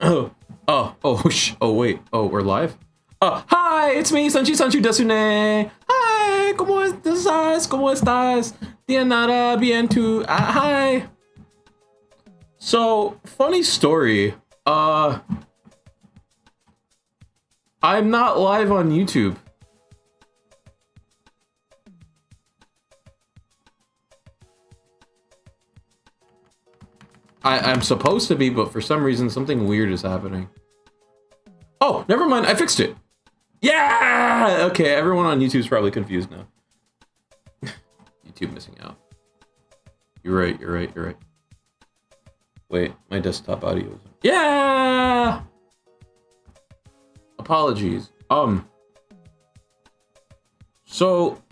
Oh, wait. Oh, we're live? Hi, it's me, Sanchu Desune. Hi, ¿cómo estás? ¿Cómo estás? Bien nada, bien tú. Hi. So, funny story. I'm not live on YouTube. I'm supposed to be, but for some reason, something weird is happening. Oh, never mind. I fixed it. Yeah! Okay, everyone on YouTube's probably confused now. YouTube missing out. You're right. Wait, my desktop audio is... Yeah! Apologies. So,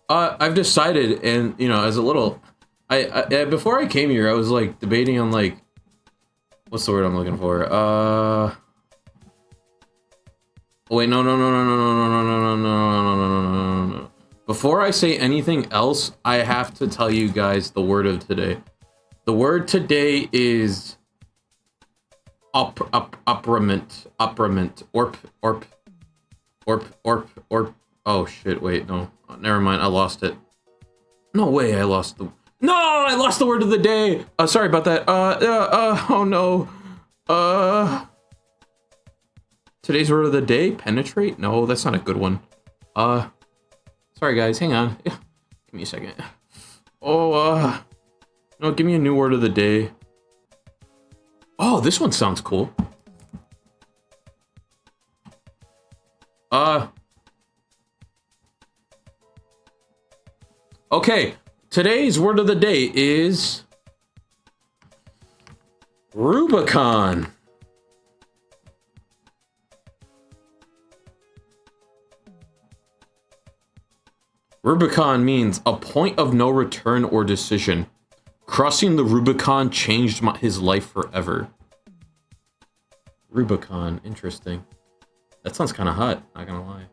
I've decided, and, you know, as a little... before I came here, I was, like, debating on, like... What's the word I'm looking for? Wait, no. Before I say anything else, I have to tell you guys the word of today. The word today is oppriment. Oh shit, wait, no. Never mind, I lost it. No way, I lost the word of the day. Sorry about that. Oh no. Today's word of the day, penetrate? No, that's not a good one. Sorry guys, hang on. Give me a second. No, give me a new word of the day. Oh, this one sounds cool. Okay, today's word of the day is Rubicon. Rubicon means a point of no return or decision. Crossing the Rubicon changed his life forever. Rubicon, interesting. That sounds kind of hot, not gonna lie.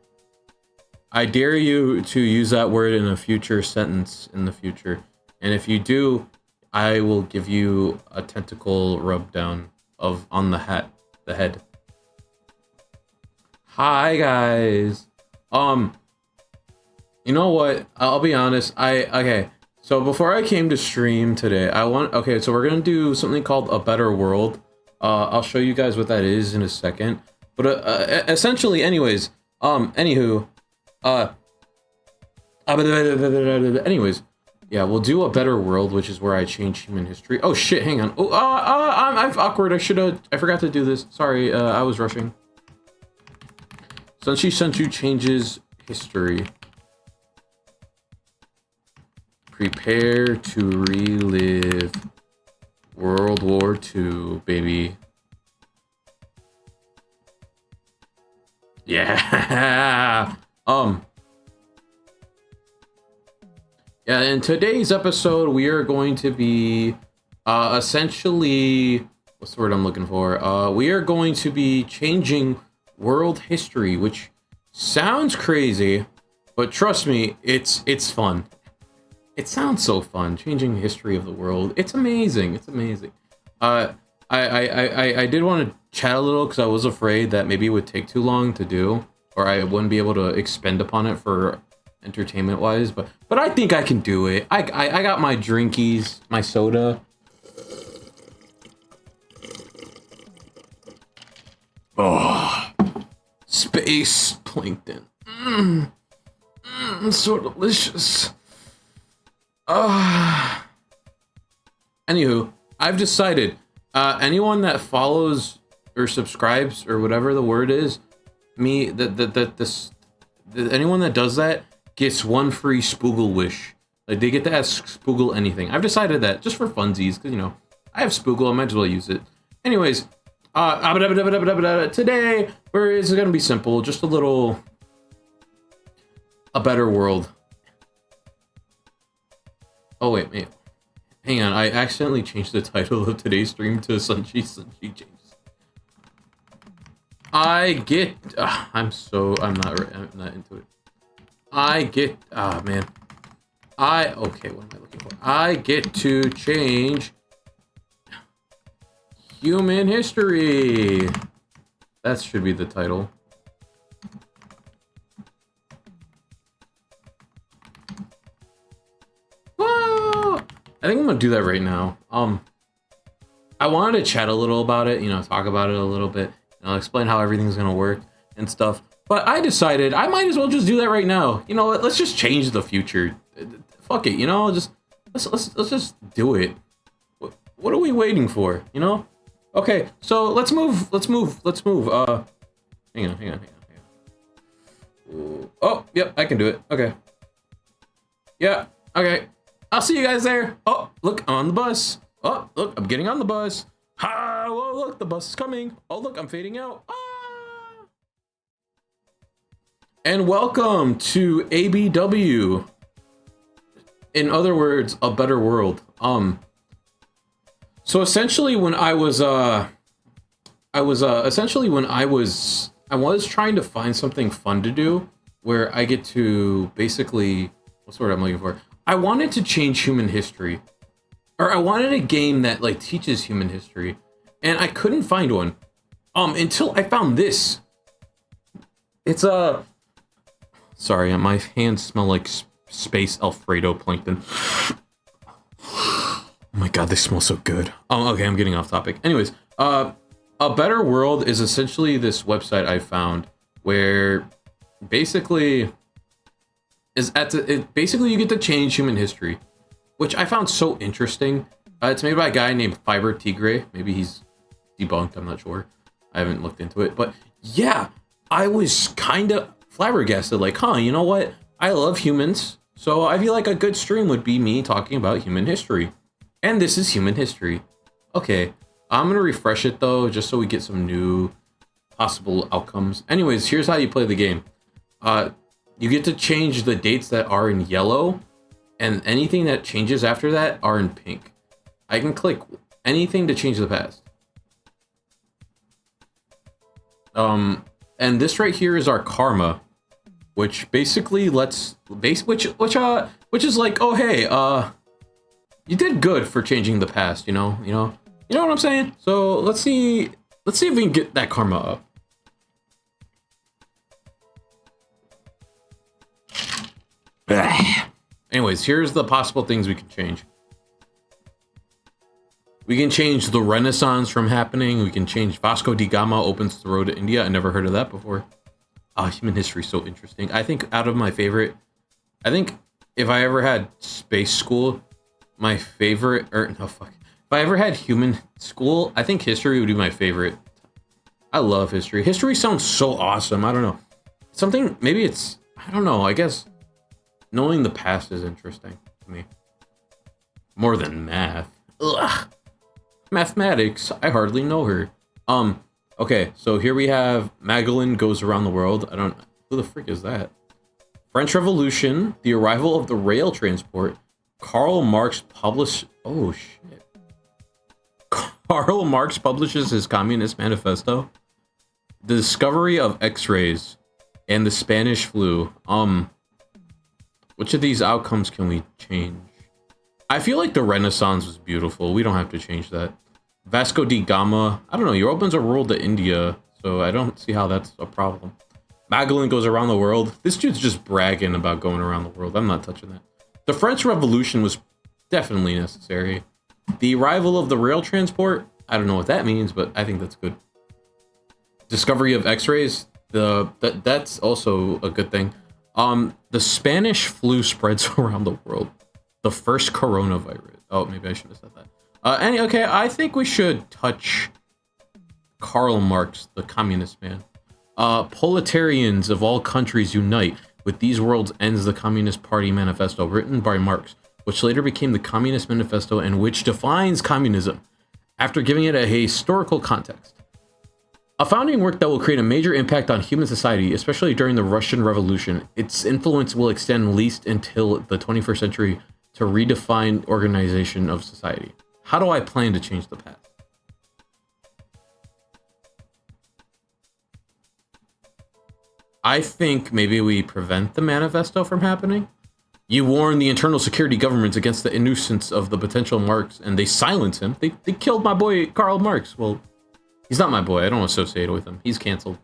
I dare you to use that word in a future sentence in the future. And if you do, I will give you a tentacle rub down on the head. Hi guys. You know what? I'll be honest. Okay. So before I came to stream today, so we're gonna do something called A Better World. I'll show you guys what that is in a second. But essentially, anyways, anyways, yeah, we'll do A Better World, which is where I change human history. Oh shit, hang on. Oh, I'm awkward. I forgot to do this. Sorry, I was rushing. Senchu changes history. Prepare to relive World War II, baby. Yeah. Yeah, in today's episode, we are going to be essentially, what's the word I'm looking for? We are going to be changing world history, which sounds crazy, but trust me, it's fun. It sounds so fun, changing the history of the world. It's amazing. It's amazing. I did want to chat a little because I was afraid that maybe it would take too long to do, or I wouldn't be able to expend upon it for entertainment wise. But I think I can do it. I got my drinkies, my soda. Oh, space plankton. So delicious. Anywho, I've decided, anyone that follows or subscribes or whatever the word is, anyone that does that gets one free Spoogle wish. Like, they get to ask Spoogle anything. I've decided that just for funsies, because, you know, I have Spoogle, I might as well use it. Anyways, today, it's gonna be simple, just a little, A Better World. Oh wait, hang on, I accidentally changed the title of today's stream to Sunchi James. I'm not into it. Okay, what am I looking for? I get to change Human History. That should be the title. Whoa! I think I'm gonna do that right now. I wanted to chat a little about it, you know, talk about it a little bit, you know, explain how everything's gonna work and stuff. But I decided I might as well just do that right now. You know what? Let's just change the future. Fuck it, you know. Just let's just do it. What are we waiting for? You know? Okay, so let's move. Hang on. Ooh. Oh, yep, I can do it. Okay. Yeah. Okay. I'll see you guys there. Oh, look, I'm on the bus. Oh, look, I'm getting on the bus. Ha! Whoa, look, the bus is coming. Oh, look, I'm fading out. Ah! And welcome to ABW. In other words, a better world. So essentially, when I was trying to find something fun to do, where I get to basically, what's the word I'm looking for? I wanted to change human history. Or I wanted a game that like teaches human history, and I couldn't find one. Until I found this. It's sorry, my hands smell like space Alfredo plankton. Oh my god, they smell so good. Okay, I'm getting off topic. Anyways, A Better World is essentially this website I found where basically basically you get to change human history, which I found so interesting. It's made by a guy named Fiber Tigre. Maybe he's debunked, I'm not sure. I haven't looked into it. But yeah, I was kind of flabbergasted. Like, huh, you know what? I love humans. So I feel like a good stream would be me talking about human history. And this is human history. Okay, I'm going to refresh it though, just so we get some new possible outcomes. Anyways, here's how you play the game. You get to change the dates that are in yellow, and anything that changes after that are in pink. I can click anything to change the past. And this right here is our karma, which basically which is like, oh hey, you did good for changing the past, you know what I'm saying? So let's see if we can get that karma up. Anyways, here's the possible things we can change. We can change the Renaissance from happening. We can change Vasco da Gama opens the road to India. I never heard of that before. Human history is so interesting. I think out of my favorite, I think if I ever had space school, my favorite, or no, fuck. If I ever had human school, I think history would be my favorite. I love history. History sounds so awesome. I don't know. Something, maybe it's, I don't know. I guess knowing the past is interesting to me. More than math. Ugh. Mathematics. I hardly know her. Okay, so here we have Magellan goes around the world. Who the frick is that? French Revolution, the arrival of the rail transport, Karl Marx publishes his Communist Manifesto, the discovery of X-rays, and the Spanish flu. Which of these outcomes can we change? I feel like the Renaissance was beautiful. We don't have to change that. Vasco da Gama, I don't know, he opens a road to India, so I don't see how that's a problem. Magellan goes around the world. This dude's just bragging about going around the world. I'm not touching that. The French Revolution was definitely necessary. The arrival of the rail transport, I don't know what that means, but I think that's good. Discovery of X-rays, that's also a good thing. The Spanish flu spreads around the world. The first coronavirus. Oh, maybe I should have said that. Okay, I think we should touch Karl Marx, the communist man. Proletarians of all countries unite. With these worlds ends the Communist Party Manifesto, written by Marx, which later became the Communist Manifesto and which defines communism, after giving it a historical context. A founding work that will create a major impact on human society, especially during the Russian Revolution. Its influence will extend at least until the 21st century to redefine organization of society. How do I plan to change the past? I think maybe we prevent the manifesto from happening. You warn the internal security governments against the nuisance of the potential Marx, and they silence him. They killed my boy Karl Marx. Well, he's not my boy. I don't associate with him. He's canceled.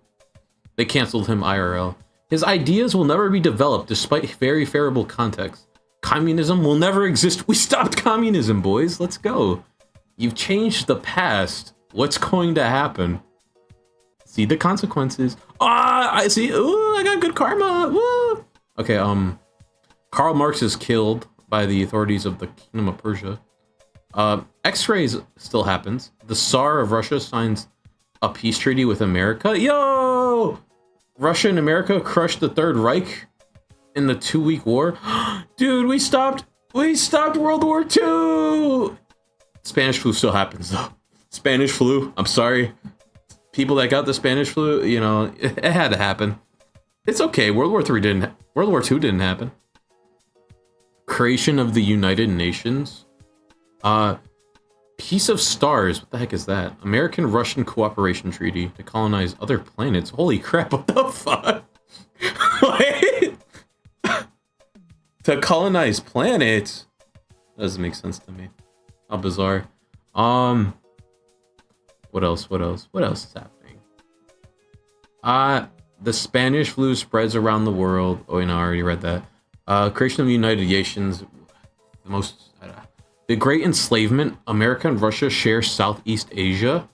They canceled him IRL. His ideas will never be developed despite very favorable context. Communism will never exist. We stopped communism, boys. Let's go. You've changed the past. What's going to happen? See the consequences. Ah, I see. Ooh, I got good karma. Woo. Okay, Karl Marx is killed by the authorities of the Kingdom of Persia. X-rays still happens. The Tsar of Russia signs a peace treaty with America. Yo! Russia and America crushed the Third Reich in the 2-week war. Dude, we stopped World War II! Spanish flu still happens though. Spanish flu, I'm sorry. People that got the Spanish flu, you know, it had to happen. It's okay, World War II didn't happen. Creation of the United Nations. Peace of Stars, what the heck is that? American-Russian Cooperation Treaty to colonize other planets. Holy crap, what the fuck? What? To colonize planets? That doesn't make sense to me. How bizarre. What else is happening? The Spanish flu spreads around the world. Oh, no, I already read that. Creation of the United Nations. The Great Enslavement. America and Russia share Southeast Asia.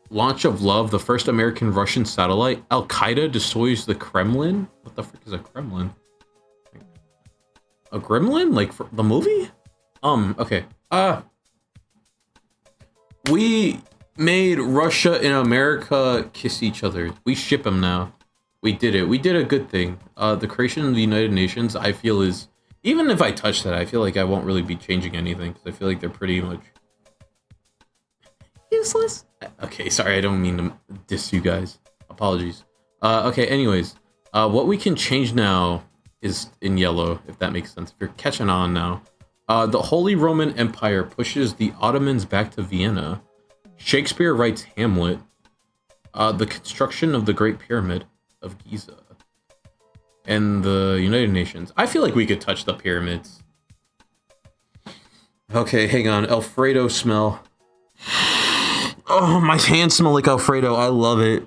Launch of Love, the first American-Russian satellite. Al-Qaeda destroys the Kremlin. What the frick is a Kremlin? A gremlin? Like for the movie? Okay. We made Russia and America kiss each other. We ship them now. We did it. We did a good thing. The creation of the United Nations, I feel is... Even if I touch that, I feel like I won't really be changing anything. Because I feel like they're pretty much... useless? Okay, sorry. I don't mean to diss you guys. Apologies. Okay, anyways. What we can change now is in yellow, if that makes sense. If you're catching on now. The Holy Roman Empire pushes the Ottomans back to Vienna. Shakespeare writes Hamlet. The construction of the Great Pyramid of Giza. And the United Nations. I feel like we could touch the pyramids. Okay, hang on. Alfredo smell. Oh, my hands smell like Alfredo. I love it.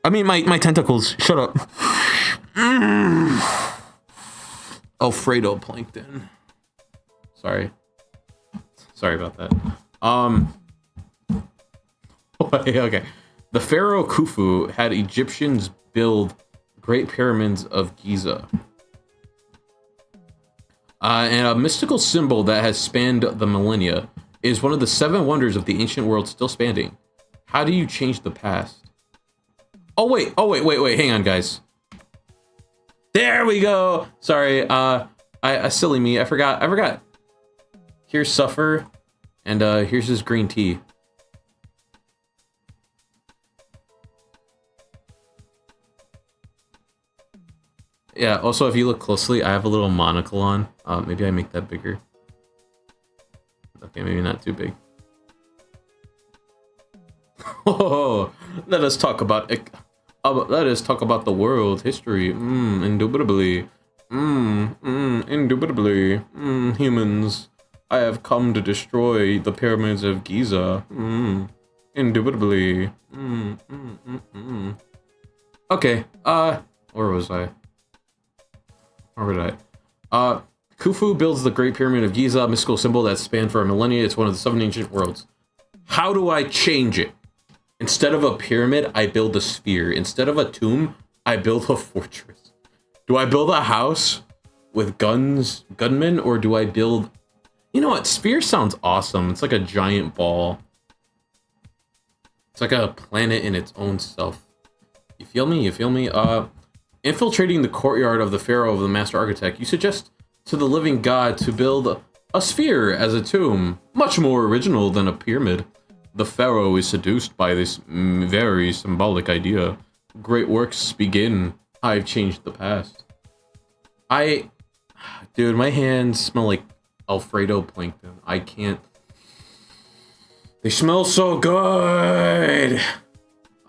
I mean, my tentacles. Shut up. Alfredo plankton. Sorry about that. Okay. The Pharaoh Khufu had Egyptians build Great Pyramids of Giza. And a mystical symbol that has spanned the millennia is one of the 7 wonders of the ancient world still standing. How do you change the past? Oh wait, hang on guys. There we go. Sorry, silly me. I forgot. Here's Suffer, and here's his green tea. Yeah, also if you look closely, I have a little monocle on. Maybe I make that bigger. Okay, maybe not too big. Oh, let us talk about the world history. Indubitably. Indubitably. Humans. I have come to destroy the pyramids of Giza. Indubitably. Okay, where was I? Khufu builds the Great Pyramid of Giza, a mystical symbol that spanned for a millennia. It's one of the 7 ancient worlds. How do I change it? Instead of a pyramid, I build a sphere. Instead of a tomb, I build a fortress. Do I build a house with gunmen, or do I build... You know what? Sphere sounds awesome. It's like a giant ball. It's like a planet in its own self. You feel me? Infiltrating the courtyard of the pharaoh of the master architect, you suggest to the living god to build a sphere as a tomb, much more original than a pyramid. The pharaoh is seduced by this very symbolic idea. Great works begin. I've changed the past. Dude, my hands smell like Alfredo plankton. I can't... They smell so good!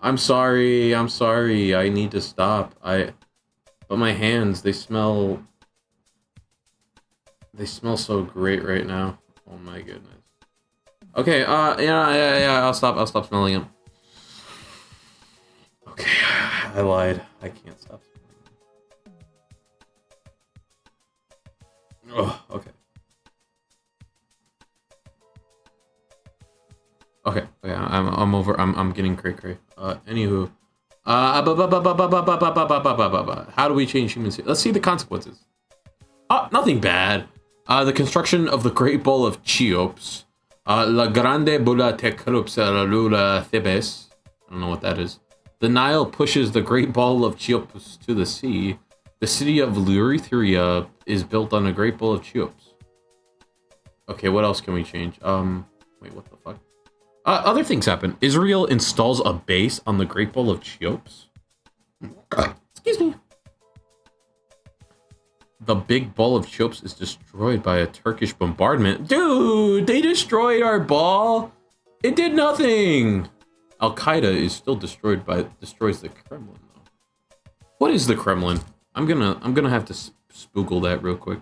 I'm sorry. I need to stop. But my hands, they smell... They smell so great right now. Oh my goodness. Okay, yeah, I'll stop smelling them. Okay, I lied. I can't stop smelling them. Oh, okay. Okay, yeah, I'm getting cray. Anywho. How do we change human history? Let's see the consequences. Nothing bad. The construction of the Great Bowl of Cheops. La Grande Bula Tecrupsa Thebes. I don't know what that is. The Nile pushes the Great Ball of Cheops to the sea. The city of Lurytheria is built on a Great Bowl of Cheops. Okay, what else can we change? Wait, what the fuck? Other things happen. Israel installs a base on the Great Bowl of Cheops. Excuse me. The big ball of Cheops is destroyed by a Turkish bombardment. Dude, they destroyed our ball. It did nothing. Al-Qaeda is still destroys the Kremlin though. What is the Kremlin? I'm gonna have to spoogle that real quick.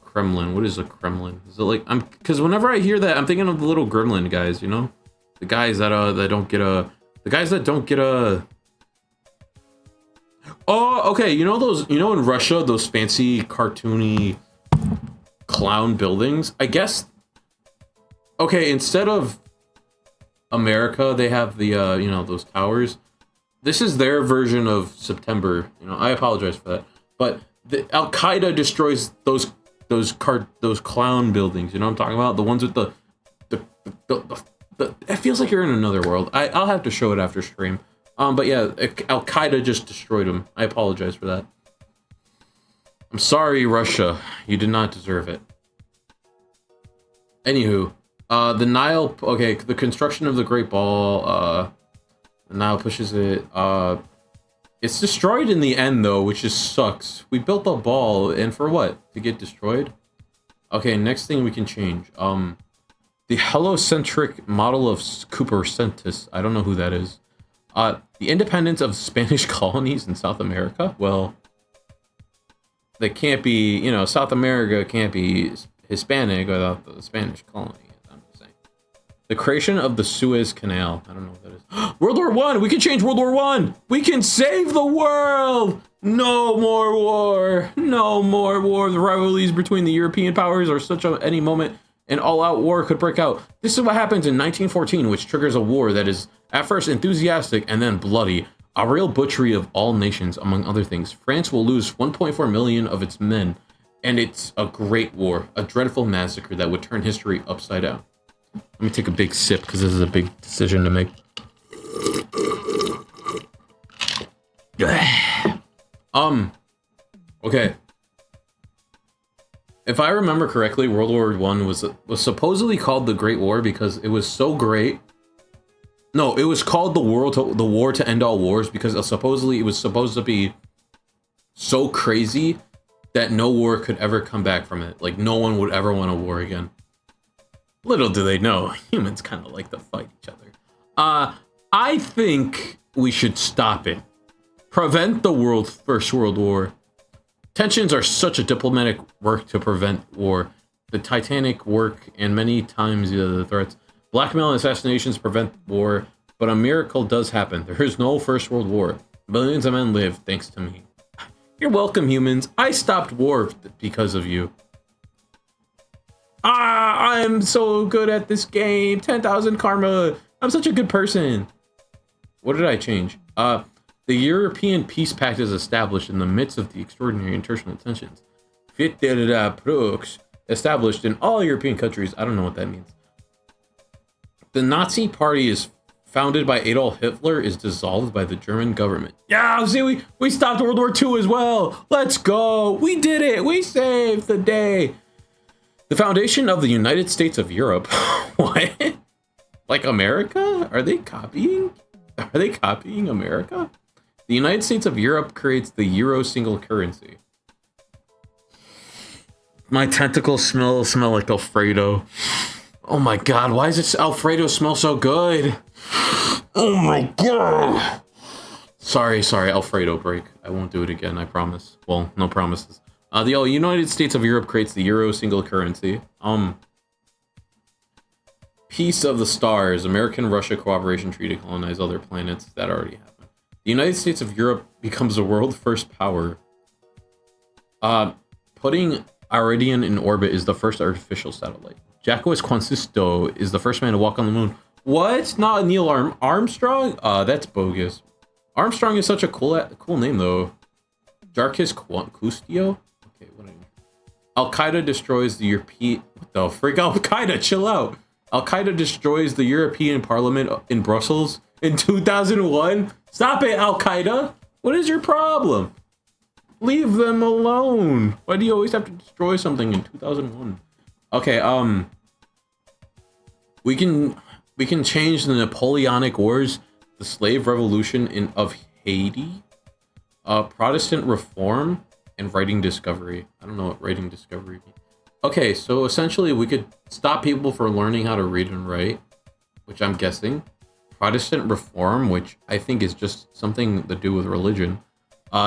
Kremlin. What is a Kremlin? Is it like because whenever I hear that, I'm thinking of the little gremlin guys, you know? The guys that don't get a Oh, okay, you know in Russia, those fancy cartoony clown buildings? I guess okay, instead of America, they have the those towers. This is their version of September. I apologize for that. But the Al-Qaeda destroys those clown buildings. You know what I'm talking about? The ones with the it feels like you're in another world. I'll have to show it after stream. But yeah, Al-Qaeda just destroyed them. I apologize for that. I'm sorry, Russia. You did not deserve it. Anywho, the Nile. Okay, the construction of the Great Ball. The Nile pushes it. It's destroyed in the end, though, which just sucks. We built a ball, and for what? To get destroyed? Okay, next thing we can change. The heliocentric model of Cupercentus. I don't know who that is. The independence of Spanish colonies in South America. Well, they can't be, South America can't be Hispanic without the Spanish colony. I'm just saying. The creation of the Suez Canal. I don't know what that is. World War I! We can change World War I! We can save the world! No more war! No more war! The rivalries between the European powers are such at any moment an all-out war could break out. This is what happens in 1914, which triggers a war that is at first enthusiastic and then bloody. A real butchery of all nations, among other things. France will lose 1.4 million of its men, and it's a great war, a dreadful massacre that would turn history upside down. Let me take a big sip, because this is a big decision to make. Okay. If I remember correctly, World War I was supposedly called the Great War because it was so great. No, it was called the war to end all wars because supposedly it was supposed to be so crazy that no war could ever come back from it. Like, no one would ever want a war again. Little do they know, humans kind of like to fight each other. I think we should stop it. Prevent the First World War. Tensions are such a diplomatic work to prevent war. The Titanic work and many times the threats. Blackmail and assassinations prevent war, but a miracle does happen. There is no First World War. Millions of men live thanks to me. You're welcome, humans. I stopped war because of you. I'm so good at this game. 10,000 karma. I'm such a good person. What did I change? The European Peace Pact is established in the midst of the extraordinary international tensions. Established in all European countries. I don't know what that means. The Nazi Party is founded by Adolf Hitler, is dissolved by the German government. Yeah, see, we stopped World War II as well. Let's go. We did it. We saved the day. The foundation of the United States of Europe. What? Like America? Are they copying America? The United States of Europe creates the Euro single currency. My tentacles smell like Alfredo. Oh my god, why does this Alfredo smell so good? Oh my god. Sorry, Alfredo break. I won't do it again, I promise. Well, no promises. The United States of Europe creates the Euro single currency. Peace of the Stars, American-Russia cooperation treaty colonize other planets. That already happened. The United States of Europe becomes the world's first power. Putting Iridium in orbit is the first artificial satellite. Jacques Cousteau is the first man to walk on the moon. What? Not Neil Armstrong? That's bogus. Armstrong is such a cool name though. Jacques Cousteau? Okay, whatever. Al-Qaeda destroys the European... What the frick? Al-Qaeda, chill out. Al-Qaeda destroys the European Parliament in Brussels in 2001? Stop it, Al-Qaeda! What is your problem? Leave them alone. Why do you always have to destroy something in 2001? Okay, we can change the Napoleonic Wars, the slave revolution of Haiti, Protestant reform, and writing discovery. I don't know what writing discovery means. Okay, so essentially we could stop people from learning how to read and write, which I'm guessing. Protestant reform, which I think is just something to do with religion.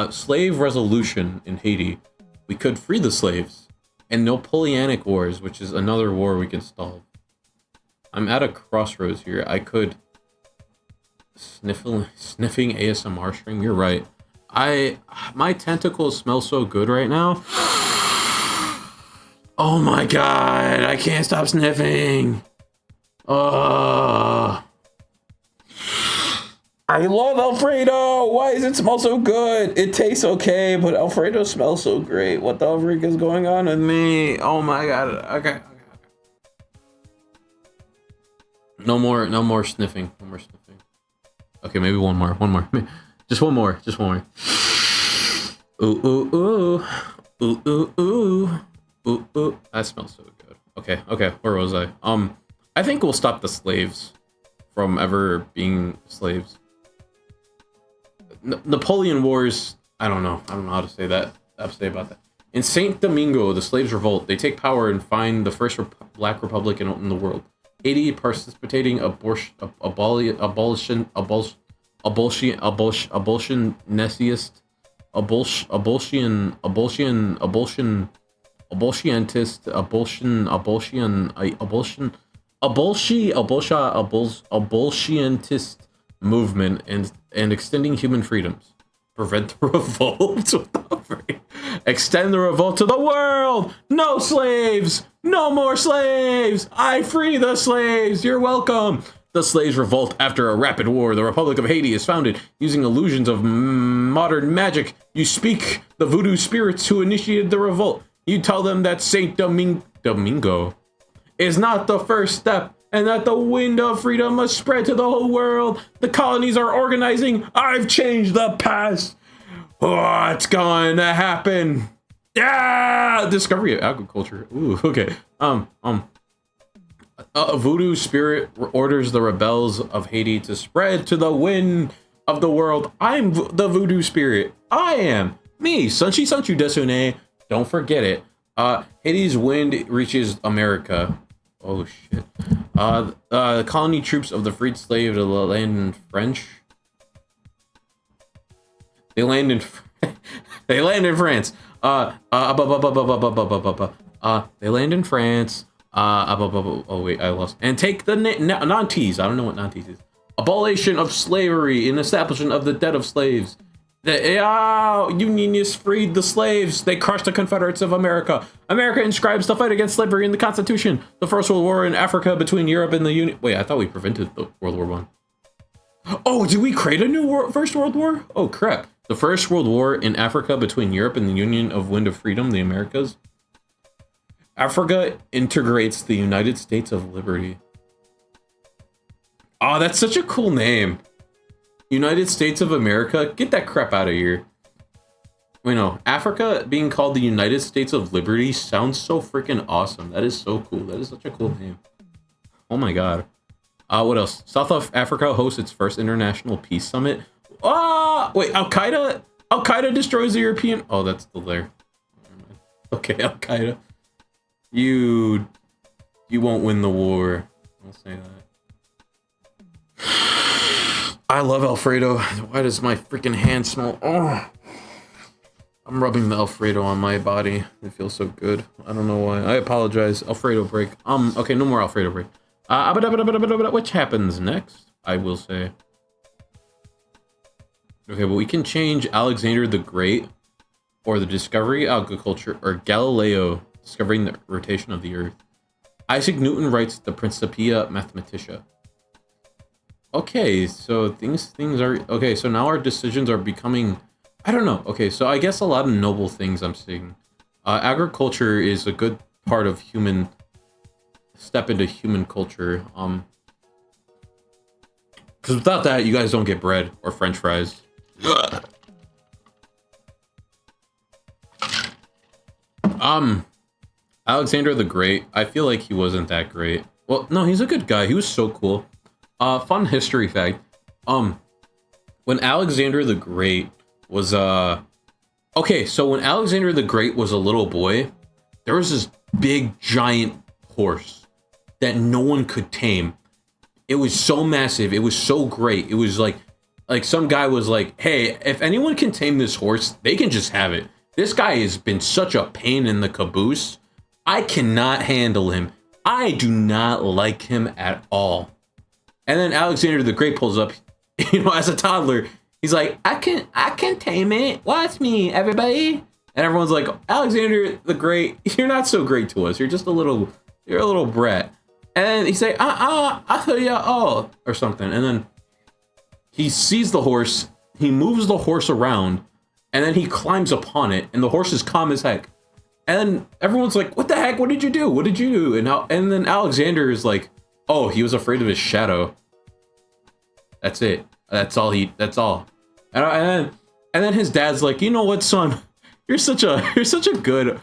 Slave resolution in Haiti. We could free the slaves. And Napoleonic Wars, which is another war we can solve. I'm at a crossroads here. I could... Sniffing ASMR stream? You're right. My tentacles smell so good right now. Oh my god, I can't stop sniffing. I love Alfredo. Why does it smell so good? It tastes okay, but Alfredo smells so great. What the freak is going on with me? Oh my god. Okay. No more sniffing. No more sniffing. Okay, maybe one more. Just one more. Ooh, ooh, ooh. Ooh, ooh, ooh. Ooh, that smells so good. Okay, where was I? I think we'll stop the slaves from ever being slaves. Napoleon Wars, I don't know how to say that. I have to say about that. In Saint Domingo, the slaves revolt. They take power and find the first black republic in the world. Haiti participating abolitionist, abolitionists movement and extending human freedoms. Prevent the revolt. Extend the revolt to the world. No slaves. No more slaves. I free the slaves. You're welcome. The slaves revolt after a rapid war. The Republic of Haiti is founded using illusions of modern magic. You speak the voodoo spirits who initiated the revolt. You tell them that Saint Domingo is not the first step and that the wind of freedom must spread to the whole world. The colonies are organizing. I've changed the past. What's going to happen? Yeah! Discovery of agriculture. Ooh, okay. A voodoo spirit orders the rebels of Haiti to spread to the wind of the world. I'm the voodoo spirit. I am. Me, Sanchi Sanchu Desune. Don't forget it. Haiti's wind reaches America. Oh shit. The colony troops of the freed slave to land in French. They land in France. They land in France. Oh wait, I lost. And take the Nantes. I don't know what Nantes is. Abolition of slavery and establishment of the debt of slaves. The Unionists freed the slaves. They crushed the Confederates of America. America inscribes the fight against slavery in the Constitution. The First World War in Africa between Europe and the Union. Wait, I thought we prevented the World War One. Oh, did we create a new First World War? Oh crap! The First World War in Africa between Europe and the Union of Wind of Freedom, the Americas. Africa integrates the United States of Liberty. Oh, that's such a cool name. United States of America? Get that crap out of here. Wait, no. Africa being called the United States of Liberty sounds so freaking awesome. That is so cool. That is such a cool name. Oh my god. What else? South Africa hosts its first international peace summit. Wait, Al-Qaeda destroys the European... Oh, that's still there. Okay, Al-Qaeda. You won't win the war. I'll say that. I love Alfredo. Why does my freaking hand smell? Oh. I'm rubbing the Alfredo on my body. It feels so good. I don't know why. I apologize. Alfredo break. Okay, no more Alfredo break. Which happens next, I will say. Okay, but we can change Alexander the Great, or the discovery of agriculture, or Galileo discovering the rotation of the Earth. Isaac Newton writes the Principia Mathematica. Okay, so things are... Okay, so now our decisions are becoming... I don't know. Okay, so I guess a lot of noble things I'm seeing. Agriculture is a good part of human... Step into human culture. Because without that, you guys don't get bread or French fries. Alexander the Great, I feel like he wasn't that great. Well, no, he's a good guy. He was so cool. Fun history fact. When Alexander the Great was, okay, so when Alexander the Great was a little boy, there was this big, giant horse that no one could tame. It was so massive. It was so great. It was like some guy was like, hey, if anyone can tame this horse, they can just have it. This guy has been such a pain in the caboose. I cannot handle him. I do not like him at all. And then Alexander the Great pulls up, you know, as a toddler. He's like, I can tame it. Watch me, everybody. And everyone's like, Alexander the Great, you're not so great to us. You're just a little brat. And then he's like, I'll tell you all, or something. And then he sees the horse, he moves the horse around, and then he climbs upon it, and the horse is calm as heck. And then everyone's like, what the heck? What did you do? What did you do? And then Alexander is like, oh, he was afraid of his shadow. That's it. That's all. And then his dad's like, you know what, son? You're such a good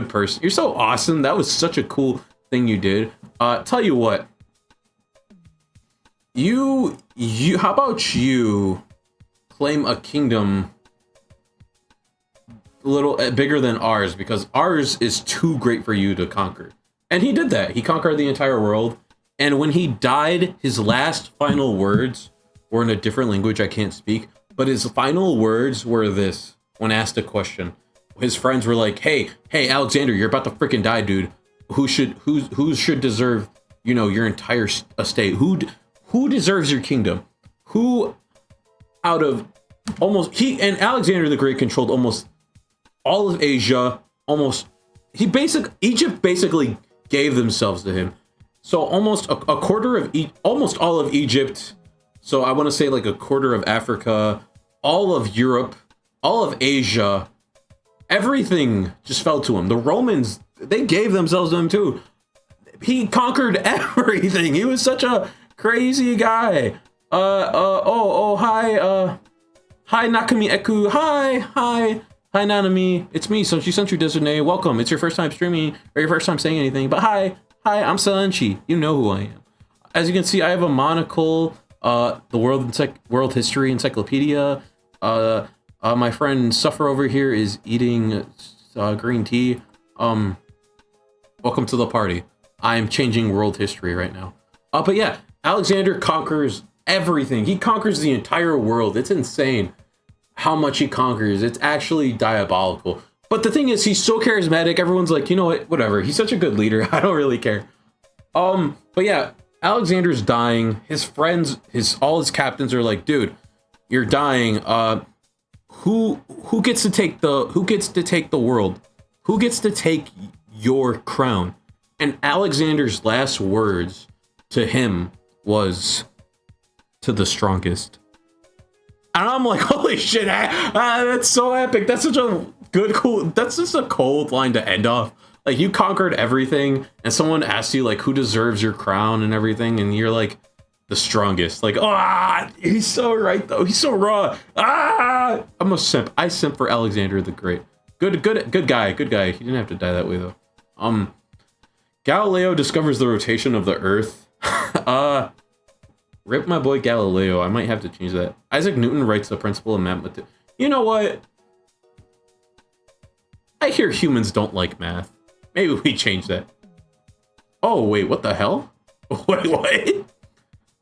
person. You're so awesome. That was such a cool thing you did. Tell you what. How about you claim a kingdom a little bigger than ours, because ours is too great for you to conquer. And he did that. He conquered the entire world. And when he died, his last final words were in a different language I can't speak, but his final words were this. When asked a question, his friends were like, hey, Alexander, you're about to freaking die, dude. Who should deserve, you know, your entire estate? Who deserves your kingdom? Who out of almost... Alexander the Great controlled almost all of Asia. Egypt basically gave themselves to him. So almost a quarter of... almost all of Egypt. So I want to say like a quarter of Africa. All of Europe. All of Asia. Everything just fell to him. The Romans, they gave themselves to him too. He conquered everything. He was such a crazy guy. Hi Nakami Eku. Hi Nanami. It's me, Sunchi Century Desert. Welcome. It's your first time streaming or your first time saying anything. But hi, I'm Salenchi. You know who I am. As you can see, I have a monocle. The World History Encyclopedia. My friend Suffer over here is eating green tea. Welcome to the party. I'm changing world history right now. But yeah, Alexander conquers everything. He conquers the entire world. It's insane how much he conquers. It's actually diabolical. But the thing is, he's so charismatic. Everyone's like, you know what? Whatever. He's such a good leader. I don't really care. But yeah, Alexander's dying. His friends, all his captains are like, dude, you're dying. Who gets to take the world? Who gets to take your crown? And Alexander's last words to him was, to the strongest. And I'm like, holy shit, that's so epic. That's such a that's just a cold line to end off. Like, you conquered everything, and someone asks you, like, who deserves your crown and everything, and you're like, the strongest. Like, he's so right, though. He's so raw. I'm a simp. I simp for Alexander the Great. Good guy. Good guy. He didn't have to die that way, though. Galileo discovers the rotation of the Earth. Rip my boy Galileo. I might have to change that. Isaac Newton writes the principle of mathematics. You know what? I hear humans don't like math. Maybe we change that. Oh, wait, what the hell? Wait, what?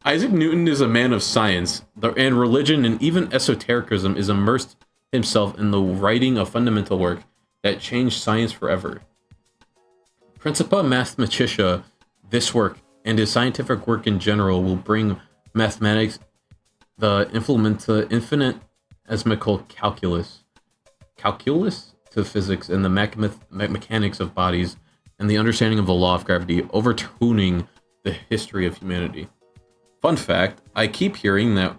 Isaac Newton is a man of science, and religion and even esotericism is immersed himself in the writing of fundamental work that changed science forever. Principia Mathematica, this work, and his scientific work in general will bring mathematics, the infinite asymmetrical calculus to physics and the mechanics of bodies and the understanding of the law of gravity, overturning the history of humanity. Fun fact, I keep hearing that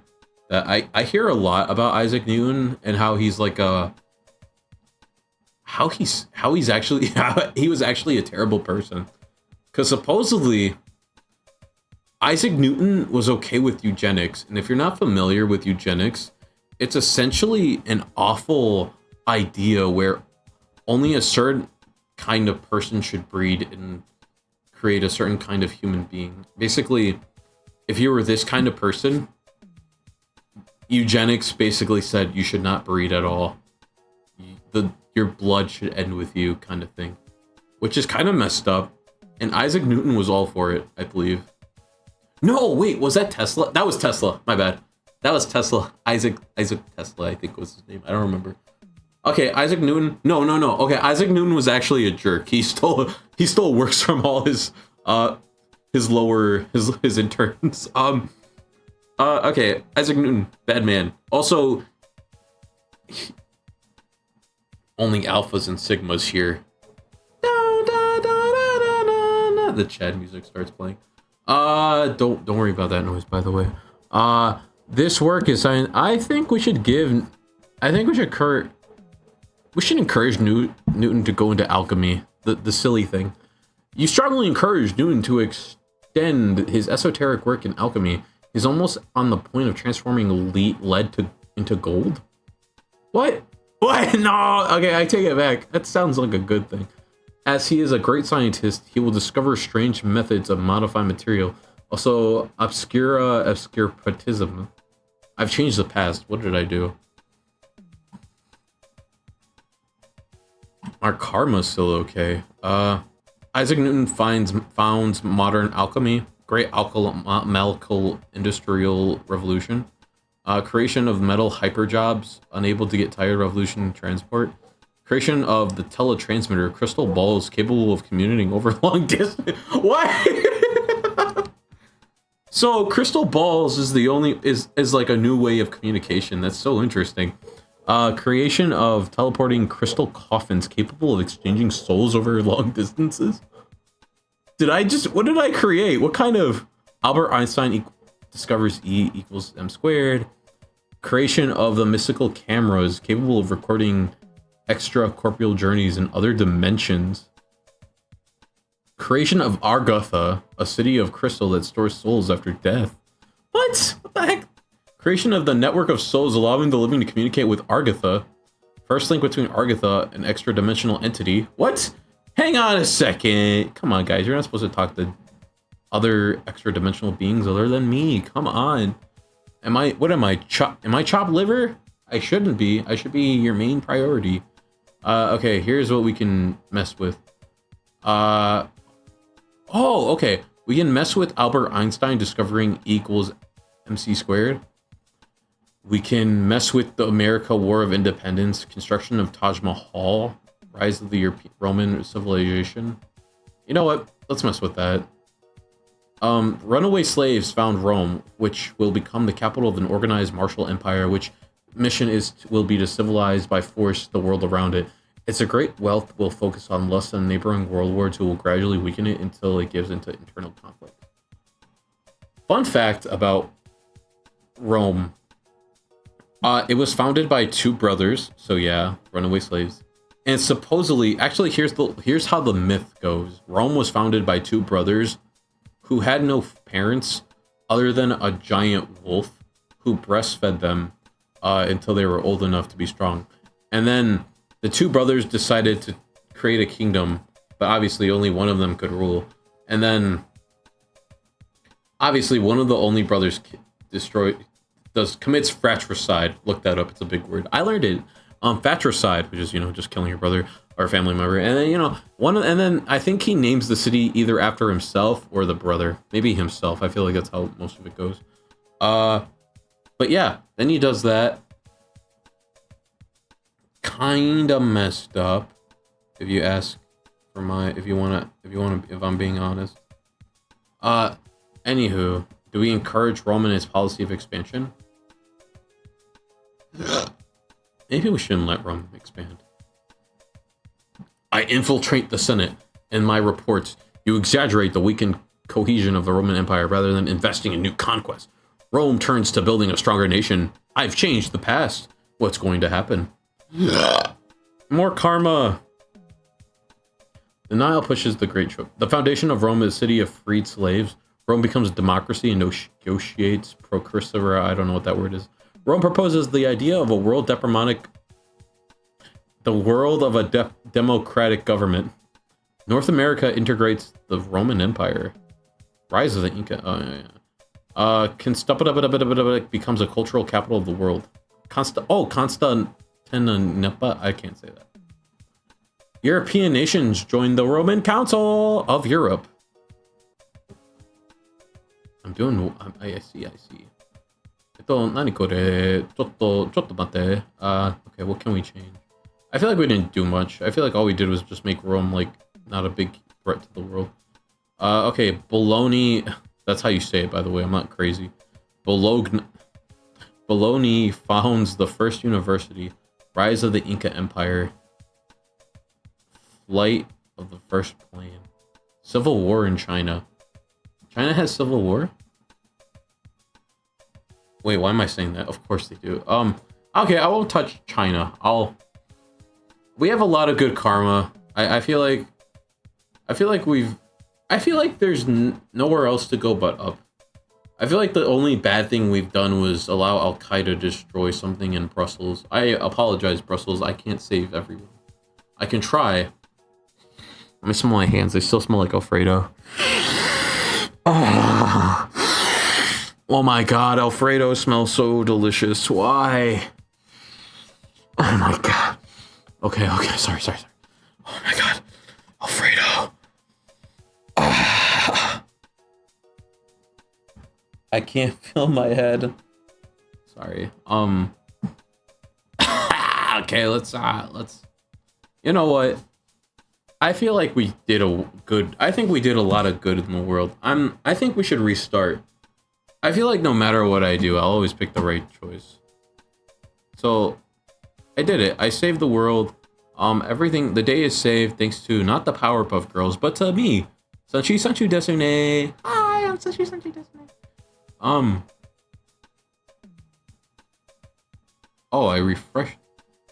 I hear a lot about Isaac Newton and how he's like he was actually a terrible person. Because supposedly Isaac Newton was okay with eugenics, and if you're not familiar with eugenics, it's essentially an awful idea where only a certain kind of person should breed and create a certain kind of human being. Basically, if you were this kind of person, eugenics basically said you should not breed at all. Your blood should end with you, kind of thing, which is kind of messed up. And Isaac Newton was all for it, I believe. No, wait, was that Tesla? That was Tesla. My bad. That was Tesla. Isaac Tesla, I think was his name. I don't remember. Okay, Isaac Newton. No. Okay, Isaac Newton was actually a jerk. He stole works from all his interns. Okay, Isaac Newton, bad man. Also, only alphas and sigmas here. The Chad music starts playing. Don't worry about that noise, by the way. This work is I think we should encourage Newton to go into alchemy. The silly thing. You strongly encourage Newton to extend his esoteric work in alchemy. He's almost on the point of transforming lead into gold. What? No. Okay, I take it back. That sounds like a good thing. As he is a great scientist, he will discover strange methods of modifying material. Also, obscurantism. I've changed the past. What did I do? Our karma's still okay. Isaac Newton founds modern alchemy. Great alchemical industrial revolution. Creation of metal hyperjobs, unable to get tired revolution transport. Creation of the teletransmitter, crystal balls capable of communicating over long distance. What? So crystal balls is like a new way of communication. That's so interesting. Creation of teleporting crystal coffins capable of exchanging souls over long distances. What did I create? What kind of Albert Einstein discovers E equals m squared? Creation of the mystical cameras capable of recording extracorporeal journeys in other dimensions. Creation of Argotha, a city of crystal that stores souls after death. What the heck? Creation of the network of souls allowing the living to communicate with Argotha. First link between Argotha and extra-dimensional entity. What? Hang on a second. Come on, guys. You're not supposed to talk to other extra-dimensional beings other than me. Come on. Am I chopped liver? I shouldn't be. I should be your main priority. Okay, here's what we can mess with. Oh, okay. We can mess with Albert Einstein discovering E equals mc squared. We can mess with the America War of Independence, construction of Taj Mahal, rise of the Roman civilization. You know what? Let's mess with that. Runaway slaves found Rome, which will become the capital of an organized martial empire, which mission will be to civilize by force the world around it. Its a great wealth will focus on lust and neighboring warlords who will gradually weaken it until it gives into internal conflict. Fun fact about Rome. It was founded by two brothers, so yeah, runaway slaves. And supposedly, actually, here's how the myth goes. Rome was founded by two brothers who had no parents other than a giant wolf who breastfed them until they were old enough to be strong. And then the two brothers decided to create a kingdom, but obviously only one of them could rule. And then, obviously, one of the only brothers commits fratricide. Look that up; it's a big word. I learned it. Fratricide, which is just killing your brother or a family member. And then and then I think he names the city either after himself or the brother. Maybe himself. I feel like that's how most of it goes. But yeah, then he does that. kinda messed up. If you ask for my, if I'm being honest. Anywho, do we encourage Rome in its policy of expansion? Maybe we shouldn't let Rome expand. I infiltrate the Senate. In my reports, you exaggerate the weakened cohesion of the Roman Empire rather than investing in new conquests. Rome turns to building a stronger nation. I've changed the past. What's going to happen? More karma. The Nile pushes the Great Trope. The foundation of Rome is a city of freed slaves. Rome becomes a democracy and negotiates procursora. I don't know what that word is. Rome proposes the idea of a world of a democratic government. North America integrates the Roman Empire. Rise of the Inca. Oh, yeah. Constantinople becomes a cultural capital of the world. Constantinople. I can't say that. European nations join the Roman Council of Europe. I see. Okay, what can we change? I feel like we didn't do much. I feel like all we did was just make Rome, like, not a big threat to the world. Okay, Bologna. That's how you say it, by the way. I'm not crazy. Bologna founds the first university. Rise of the Inca Empire. Flight of the first plane. Civil War in China. China has civil war? Wait, why am I saying that? Of course they do. Okay, I won't touch China. We have a lot of good karma. I feel like there's nowhere else to go but up. I feel like the only bad thing we've done was allow Al-Qaeda to destroy something in Brussels. I apologize, Brussels. I can't save everyone. I can try. Let me smell my hands. They still smell like Alfredo. Oh my god, Alfredo smells so delicious. Why? Oh my god. Okay, sorry. Oh my god. Alfredo. I can't feel my head. Sorry. Okay, let's you know what? I feel like we did I think we did a lot of good in the world. I think we should restart. I feel like no matter what I do, I'll always pick the right choice. So, I did it. I saved the world. The day is saved thanks to not the Powerpuff Girls, but to me. Sanchi Desune. Hi, I'm Sanchi Desune. Oh, I refreshed.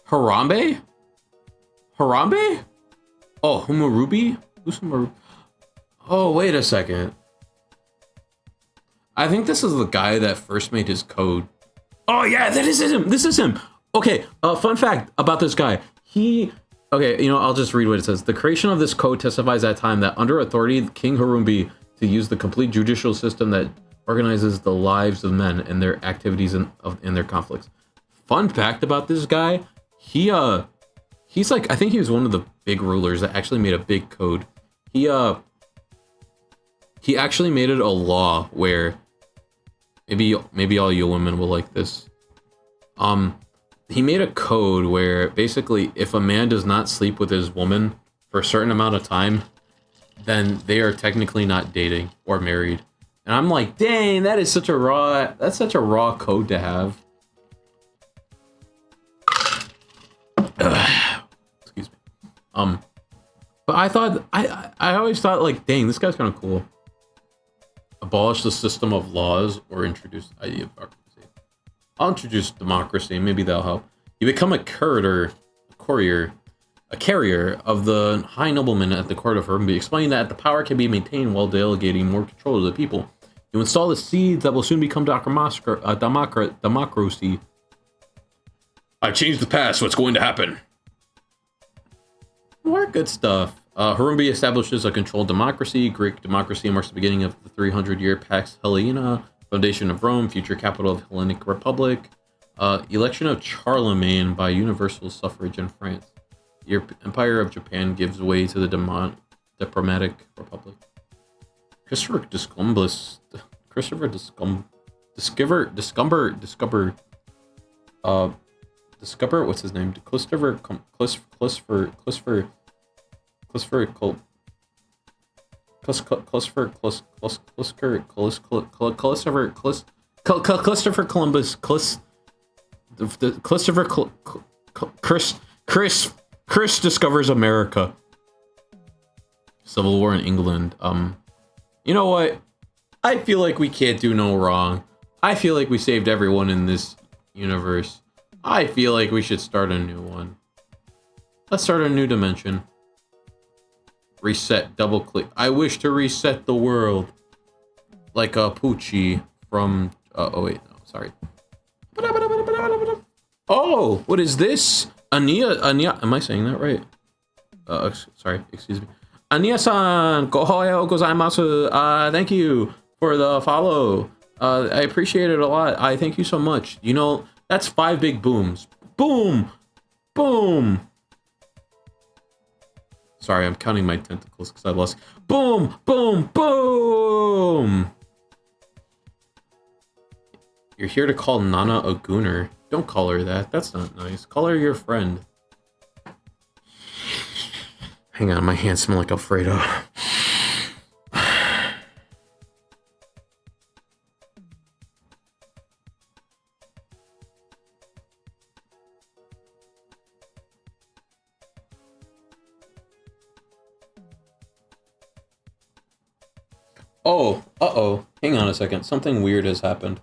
Harambe? Oh, Humarubi? Who's Humarubi? Oh, wait a second. I think this is the guy that first made his code. Oh yeah, this is him. Okay, fun fact about this guy. I'll just read what it says. The creation of this code testifies at time that under authority, King Harumbi to use the complete judicial system that organizes the lives of men and their activities in their conflicts. Fun fact about this guy, he's like, I think he was one of the big rulers that actually made a big code. He actually made it a law where maybe all you women will like this. He made a code where basically if a man does not sleep with his woman for a certain amount of time, then they are technically not dating or married. And I'm like, dang, that's such a raw code to have. Excuse me. But I always thought, like, dang, this guy's kind of cool. Abolish the system of laws or introduce the idea of democracy. I'll introduce democracy. Maybe that'll help. You become a carrier of the high nobleman at the court of Harumbi, explaining that the power can be maintained while delegating more control to the people. You install the seeds that will soon become democracy. I changed the past. What's going to happen? More good stuff. Harumbi establishes a controlled democracy. Greek democracy marks the beginning of the 300-year Pax Helena, foundation of Rome, future capital of Hellenic Republic. Election of Charlemagne by universal suffrage in France. The Empire of Japan gives way to the Diplomatic Republic. Discovered discover, what's his name? Christopher, Christopher, Christopher, Christopher, Christopher Columbus, Chris discovers America. Civil War in England. You know what? I feel like we can't do no wrong. I feel like we saved everyone in this universe. I feel like we should start a new one. Let's start a new dimension. Reset, double click. I wish to reset the world. Like a Poochie from... oh wait, no, sorry. Oh, what is this? Ania, am I saying that right? Sorry, excuse me. Ania-san, kohoyo gozaimasu. Thank you for the follow. I appreciate it a lot. I thank you so much. You know, that's 5 big booms. Boom! Boom! Sorry, I'm counting my tentacles because I lost. Boom! Boom! Boom! You're here to call Nana a gooner. Don't call her that. That's not nice. Call her your friend. Hang on, my hands smell like Alfredo. Oh, uh-oh. Hang on a second. Something weird has happened.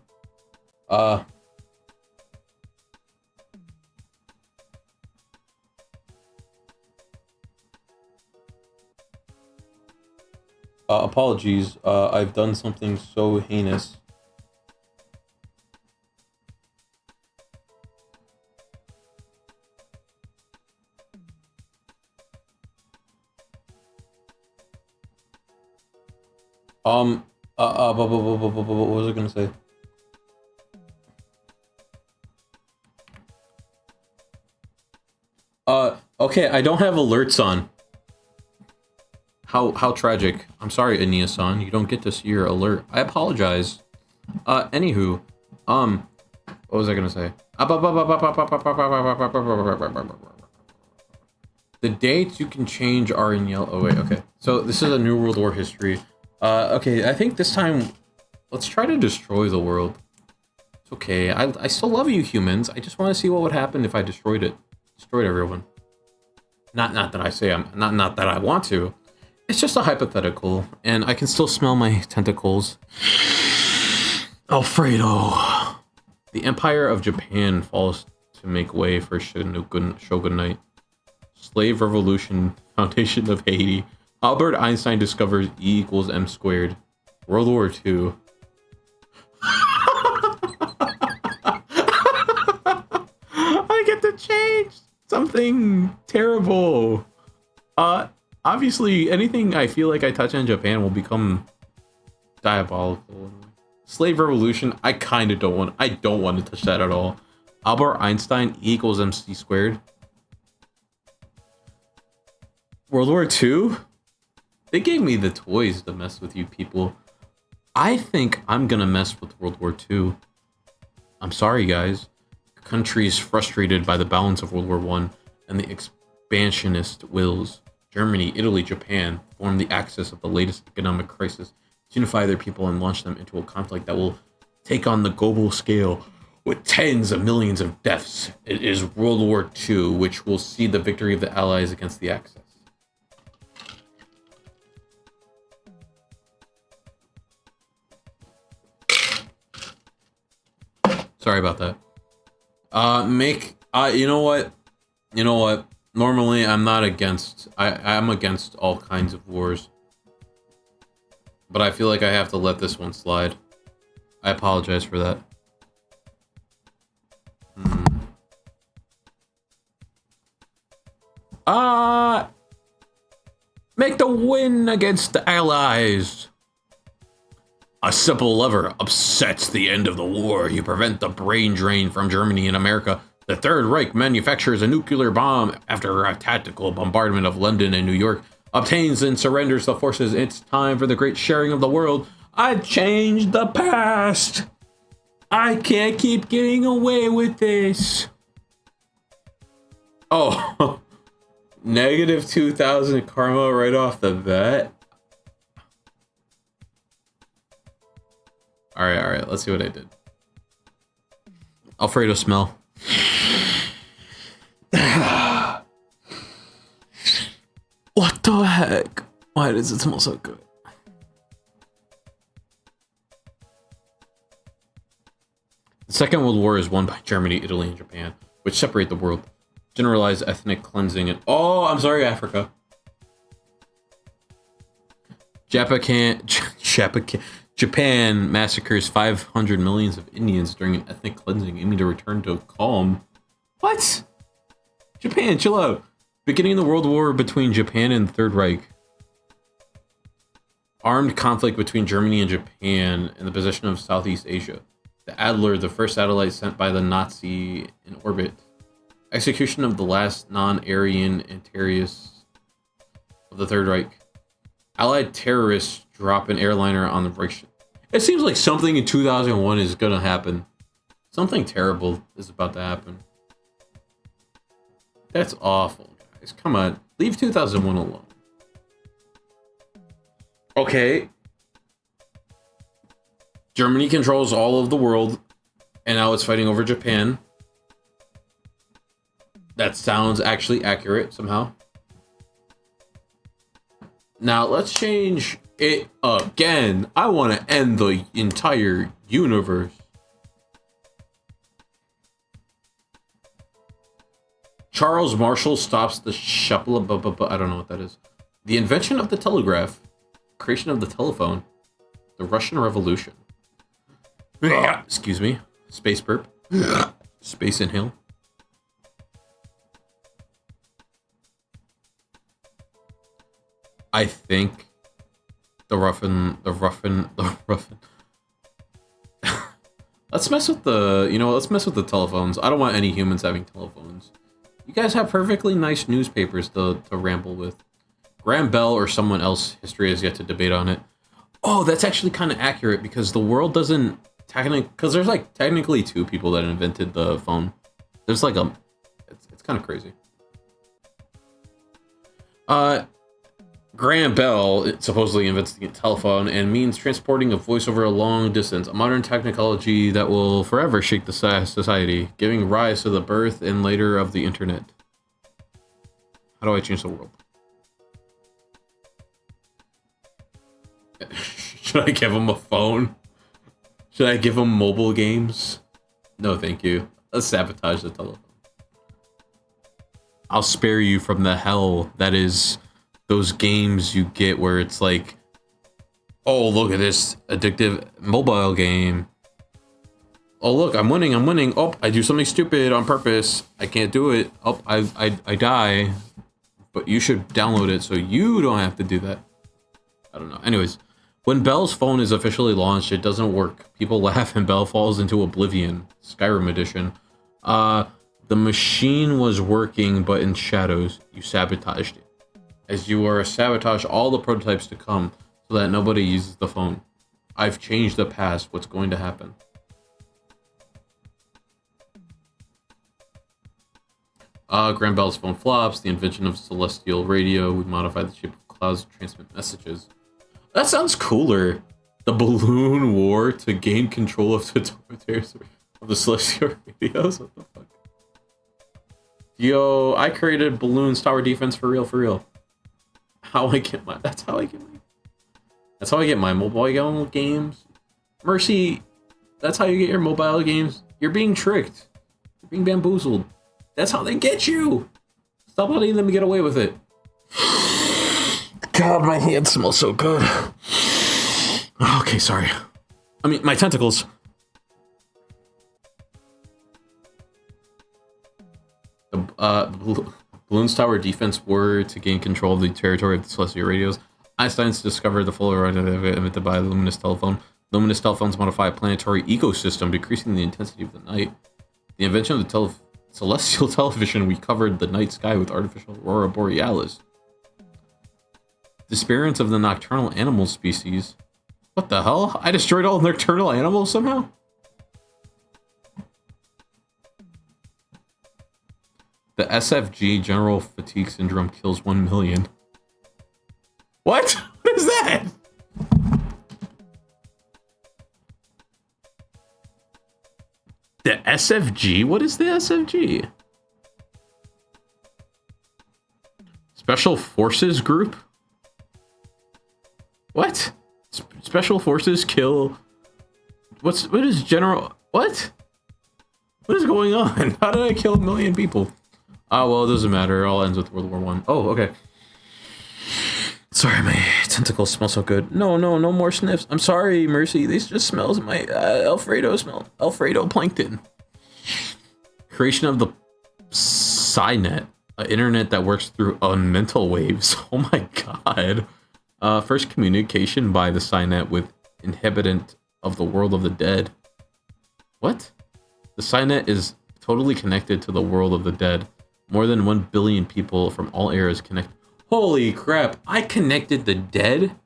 Apologies. I've done something so heinous. What was I gonna say? Okay, I don't have alerts on. How tragic. I'm sorry, Ania-san. You don't get to see your alert. I apologize. Anywho, what was I gonna say? The dates you can change are in yellow. Oh wait, okay. So this is a New World War history. Okay, I think this time, let's try to destroy the world. It's okay. I still love you, humans. I just want to see what would happen if I destroyed it. Destroyed everyone. Not that I say I'm not that I want to. It's just a hypothetical, and I can still smell my tentacles. Alfredo. The Empire of Japan falls to make way for shogunate. Slave Revolution, Foundation of Haiti. Albert Einstein discovers E equals M squared. World War II. I get to change something terrible. Obviously, anything I feel like I touch on Japan will become diabolical. Slave Revolution, I kind of don't want. I don't want to touch that at all. Albert Einstein, E equals MC squared. World War II? They gave me the toys to mess with you people. I think I'm gonna mess with World War II. I'm sorry, guys. Countries frustrated by the balance of World War I and the expansionist wills. Germany, Italy, Japan form the axis of the latest economic crisis to unify their people and launch them into a conflict that will take on the global scale with tens of millions of deaths. It is World War II, which will see the victory of the Allies against the Axis. Sorry about that. You know what? You know what? Normally, I'm not against... I'm against all kinds of wars. But I feel like I have to let this one slide. I apologize for that. Make the win against the Allies. A simple lever upsets the end of the war. You prevent the brain drain from Germany and America. The Third Reich manufactures a nuclear bomb after a tactical bombardment of London and New York, obtains and surrenders the forces. It's time for the great sharing of the world. I changed the past. I can't keep getting away with this. Oh, negative 2,000 karma right off the bat. All right. Let's see what I did. Alfredo smell. What the heck? Why does it smell so good? The Second World War is won by Germany, Italy, and Japan, which separate the world. Generalized ethnic cleansing and I'm sorry, Africa. Japan massacres 500 millions of Indians during an ethnic cleansing, aiming to return to calm. What? Japan, chill out. Beginning the World War between Japan and the Third Reich. Armed conflict between Germany and Japan in the position of Southeast Asia. The Adler, the first satellite sent by the Nazi in orbit. Execution of the last non-Aryan terrorists of the Third Reich. Allied terrorists drop an airliner on the Reich. It seems like something in 2001 is gonna happen. Something terrible is about to happen. That's awful, guys. Come on. Leave 2001 alone. Okay. Germany controls all of the world, and now it's fighting over Japan. That sounds actually accurate somehow. Now, let's change it again. I want to end the entire universe. Charles Marshall stops the I don't know what that is. The invention of the telegraph. Creation of the telephone. The Russian Revolution. Excuse me. Space burp. Space inhale. I think the roughen. Let's mess with let's mess with the telephones. I don't want any humans having telephones. You guys have perfectly nice newspapers to ramble with. Graham Bell or someone else, history has yet to debate on it. Oh, that's actually kind of accurate because the world doesn't because there's like technically two people that invented the phone. There's like it's kind of crazy. Graham Bell supposedly invents the telephone and means transporting a voice over a long distance, a modern technology that will forever shake the society, giving rise to the birth and later of the internet. How do I change the world? Should I give him a phone? Should I give him mobile games? No, thank you. Let's sabotage the telephone. I'll spare you from the hell that is those games you get where it's like, oh, look at this addictive mobile game. Oh, look, I'm winning. Oh, I do something stupid on purpose. I can't do it. Oh, I die. But you should download it so you don't have to do that. I don't know. Anyways, when Bell's phone is officially launched, it doesn't work. People laugh and Bell falls into oblivion. Skyrim edition. The machine was working, but in shadows. You sabotaged it. As you are sabotage all the prototypes to come so that nobody uses the phone. I've changed the past. What's going to happen? Graham Bell's phone flops. The invention of celestial radio. We modified the shape of clouds to transmit messages. That sounds cooler. The balloon war to gain control of the celestial radios. What the fuck? Yo, I created balloons tower defense for real. That's how I get my mobile games. Mercy, that's how you get your mobile games. You're being tricked. You're being bamboozled. That's how they get you. Stop letting them get away with it. God, my hands smell so good. Okay, sorry. I mean, my tentacles. Balloons tower defense were to gain control of the territory of the celestial radios. Einstein's discovered the full array invented by luminous telephone. Luminous telephones modify a planetary ecosystem, decreasing the intensity of the night. The invention of the celestial television, we covered the night sky with artificial aurora borealis. Disappearance of the nocturnal animal species. What the hell? I destroyed all nocturnal animals somehow? The SFG, General Fatigue Syndrome, kills 1 million. What? What is that? The SFG? What is the SFG? Special Forces Group? What? Special Forces kill... What is General... What? What is going on? How did I kill 1 million people? Oh, well, it doesn't matter. It all ends with World War I. Oh, okay. Sorry, my tentacles smell so good. No more sniffs. I'm sorry, Mercy. This just smells my Alfredo smell. Alfredo plankton. Creation of the PsyNet, an internet that works through mental waves. Oh my god. First communication by the PsyNet with inhabitant of the world of the dead. What? The PsyNet is totally connected to the world of the dead. More than 1 billion people from all eras connect. Holy crap, I connected the dead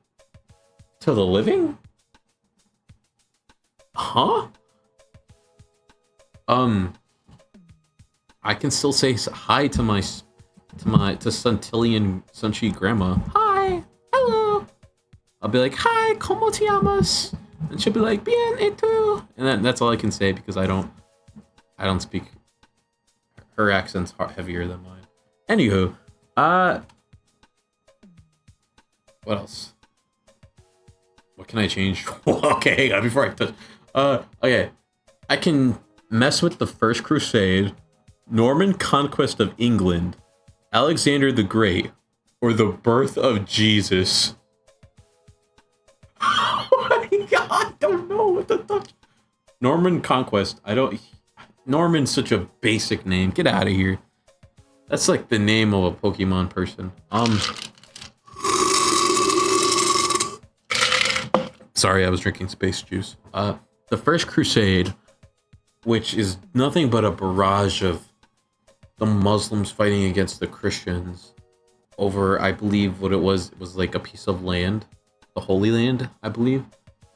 to the living? Huh? I can still say hi to Suntillion Sunchi grandma. Hi, hello. I'll be like, hi, ¿cómo te llamas? And she'll be like, bien, ¿y tú? And that's all I can say because I don't speak. Her accent's heavier than mine. Anywho, what else? What can I change? Okay, hang on, before I touch. Okay. I can mess with the First Crusade, Norman conquest of England, Alexander the Great, or the birth of Jesus. Oh my god, I don't know what to touch. Norman conquest. Norman's such a basic name. Get out of here. That's like the name of a Pokemon person. Sorry, I was drinking space juice. The First Crusade, which is nothing but a barrage of the Muslims fighting against the Christians over, I believe what it was like a piece of land, the Holy Land, I believe.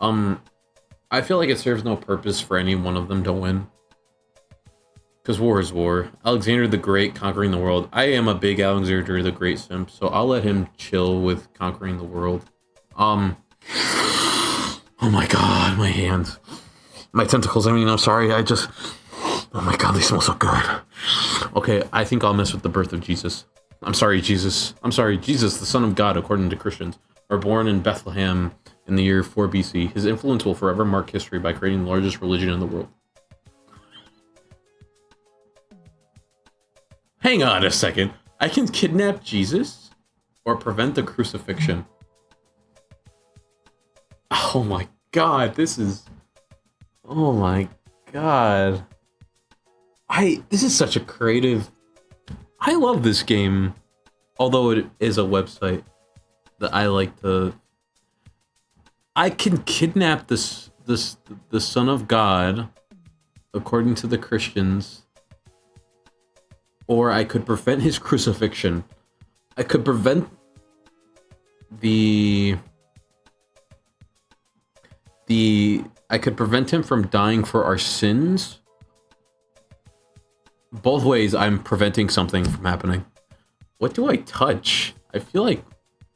I feel like it serves no purpose for any one of them to win. Because war is war. Alexander the Great conquering the world. I am a big Alexander the Great simp, so I'll let him chill with conquering the world. Oh my god, my hands. My tentacles, I mean, I'm sorry, oh my god, they smell so good. Okay, I think I'll mess with the birth of Jesus. I'm sorry, Jesus, the Son of God, according to Christians, are born in Bethlehem in the year 4 BC. His influence will forever mark history by creating the largest religion in the world. Hang on a second. I can kidnap Jesus or prevent the crucifixion. Oh my god, this is... Oh my god. This is such a creative... I love this game. Although it is a website that I like to... I can kidnap the Son of God, according to the Christians. Or I could prevent his crucifixion. I could prevent I could prevent him from dying for our sins. Both ways, I'm preventing something from happening. What do I touch? I feel like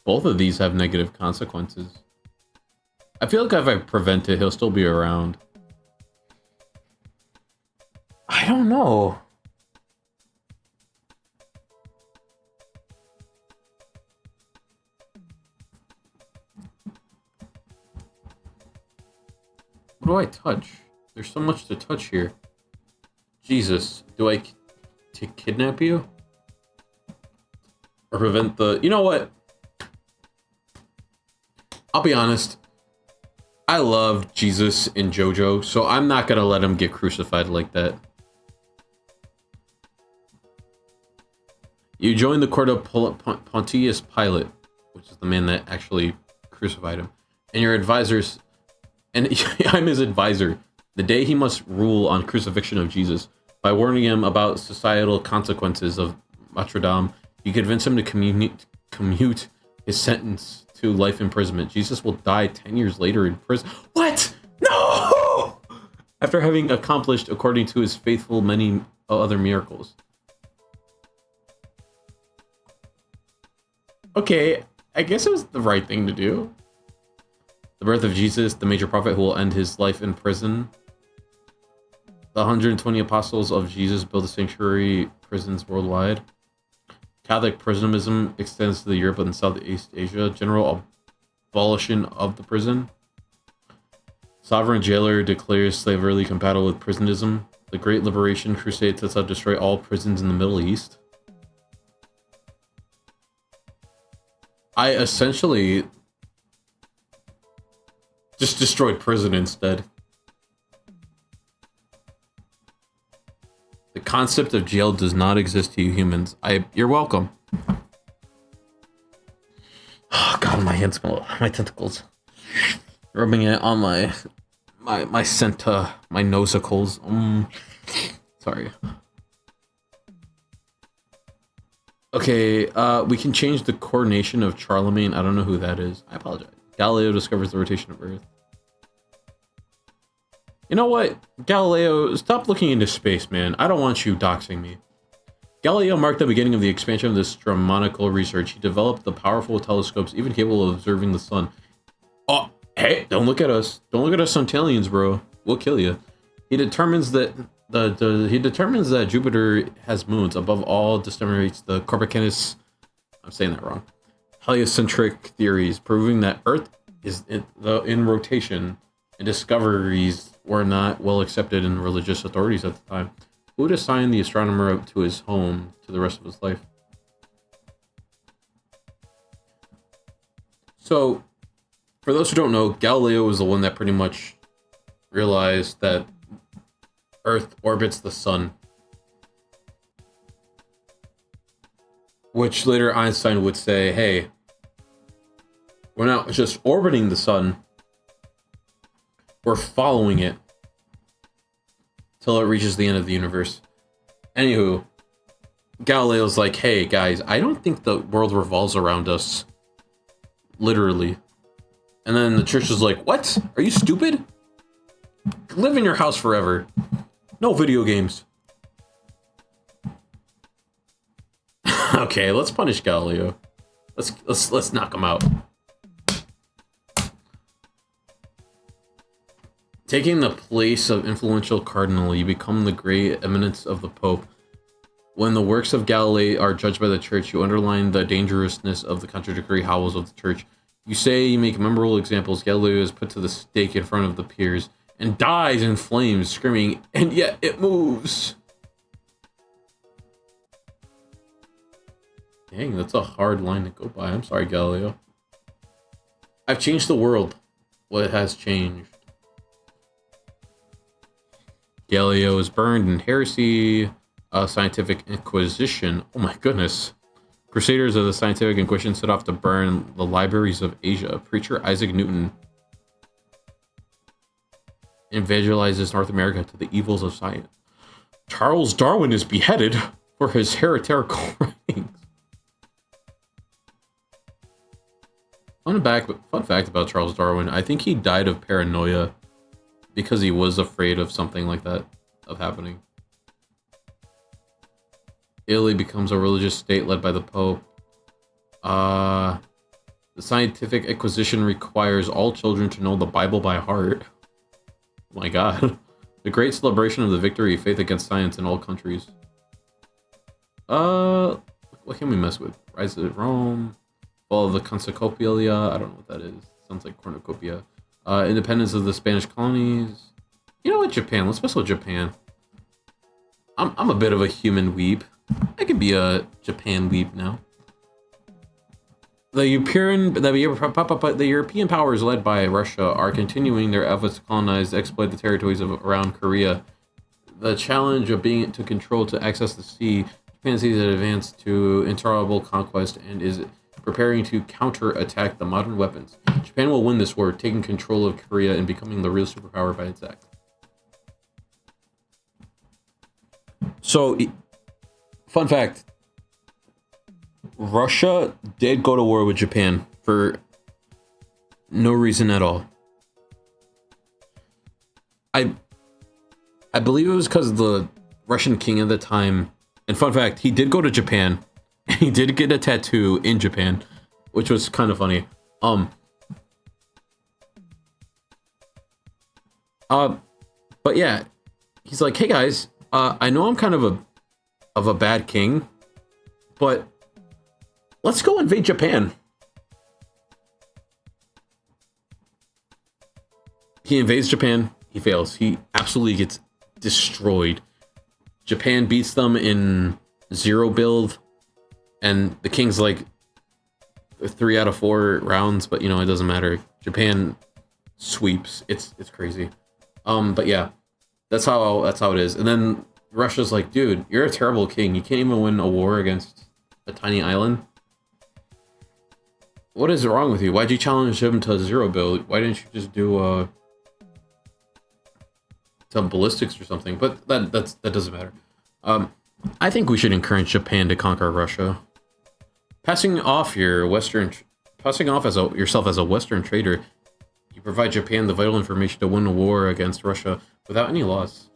both of these have negative consequences. I feel like if I prevent it, he'll still be around. I don't know. What do I touch? There's so much to touch here. Jesus, do I kidnap you? Or prevent the... You know what? I'll be honest. I love Jesus in JoJo, so I'm not gonna let him get crucified like that. You join the court of Pontius Pilate, which is the man that actually crucified him, and your advisors... And I'm his advisor. The day he must rule on crucifixion of Jesus. By warning him about societal consequences of martyrdom, you convince him to commute his sentence to life imprisonment. Jesus will die 10 years later in prison. What? No! After having accomplished, according to his faithful, many other miracles. Okay, I guess it was the right thing to do. The birth of Jesus, the major prophet who will end his life in prison. The 120 apostles of Jesus built a sanctuary prisons worldwide. Catholic prisonism extends to the Europe and Southeast Asia. General abolition of the prison. Sovereign jailer declares slavery compatible with prisonism. The Great Liberation Crusade sets out to destroy all prisons in the Middle East. I essentially just destroyed prison instead. The concept of jail does not exist to you humans. You're welcome. Oh god, my hands smell, my tentacles. Rubbing it on my nosicles. Sorry. Okay, we can change the coordination of Charlemagne. I don't know who that is. I apologize. Galileo discovers the rotation of Earth. You know what? Galileo, stop looking into space, man. I don't want you doxing me. Galileo marked the beginning of the expansion of astronomical research. He developed the powerful telescopes, even capable of observing the sun. Oh, hey, don't look at us. Don't look at us Centalians, bro. We'll kill you. He determines that that Jupiter has moons. Above all, demonstrates the Copernicus, I'm saying that wrong, heliocentric theories, proving that Earth is in rotation, and discoveries were not well accepted in religious authorities at the time. Who would assign the astronomer up to his home to the rest of his life? So, for those who don't know, Galileo was the one that pretty much realized that Earth orbits the sun. Which later Einstein would say, hey, we're not just orbiting the sun, we're following it till it reaches the end of the universe. Anywho, Galileo's like, hey guys, I don't think the world revolves around us. Literally. And then the church is like, what? Are you stupid? Live in your house forever. No video games. Okay, let's punish Galileo. Let's knock him out. Taking the place of influential cardinal, you become the great eminence of the Pope. When the works of Galileo are judged by the church, you underline the dangerousness of the contradictory howls of the church. You say you make memorable examples. Galileo is put to the stake in front of the peers and dies in flames, screaming, and yet it moves. Dang, that's a hard line to go by. I'm sorry, Galileo. I've changed the world. Well, it has changed. Galileo is burned in heresy, scientific inquisition. Oh my goodness. Crusaders of the scientific inquisition set off to burn the libraries of Asia. Preacher Isaac Newton evangelizes North America to the evils of science. Charles Darwin is beheaded for his heretical writings. Fun fact about Charles Darwin, I think he died of paranoia because he was afraid of something like that of happening. Italy becomes a religious state led by the Pope. The scientific inquisition requires all children to know the Bible by heart. Oh my god. The great celebration of the victory of faith against science in all countries. What can we mess with? Rise of Rome. Fall of the Consistoria. I don't know what that is. Sounds like cornucopia. Independence of the Spanish colonies. You know what, Japan? Let's mess with Japan. I'm a bit of a human weeb. I could be a Japan weeb now. The European powers led by Russia are continuing their efforts to colonize, exploit the territories around Korea. The challenge of being to control to access the sea, Japan sees it advance to intolerable conquest and is preparing to counter-attack the modern weapons. Japan will win this war, taking control of Korea and becoming the real superpower by its act. So, fun fact. Russia did go to war with Japan for no reason at all. I believe it was because the Russian king at the time, and fun fact, he did go to Japan, and he did get a tattoo in Japan. which was kind of funny. But yeah, he's like, hey guys, I know I'm kind of a bad king, but let's go invade Japan. He invades Japan. He fails. He absolutely gets destroyed. Japan beats them in 0 build, and the king's like 3 out of 4 rounds, but you know, it doesn't matter. Japan sweeps. It's crazy. But yeah, that's how it is. And then Russia's like, dude, you're a terrible king. You can't even win a war against a tiny island. What is wrong with you? Why'd you challenge him to 0 build? Why didn't you just do some ballistics or something? But that doesn't matter. I think we should encourage Japan to conquer Russia. Passing off yourself as a Western trader, you provide Japan the vital information to win a war against Russia without any loss.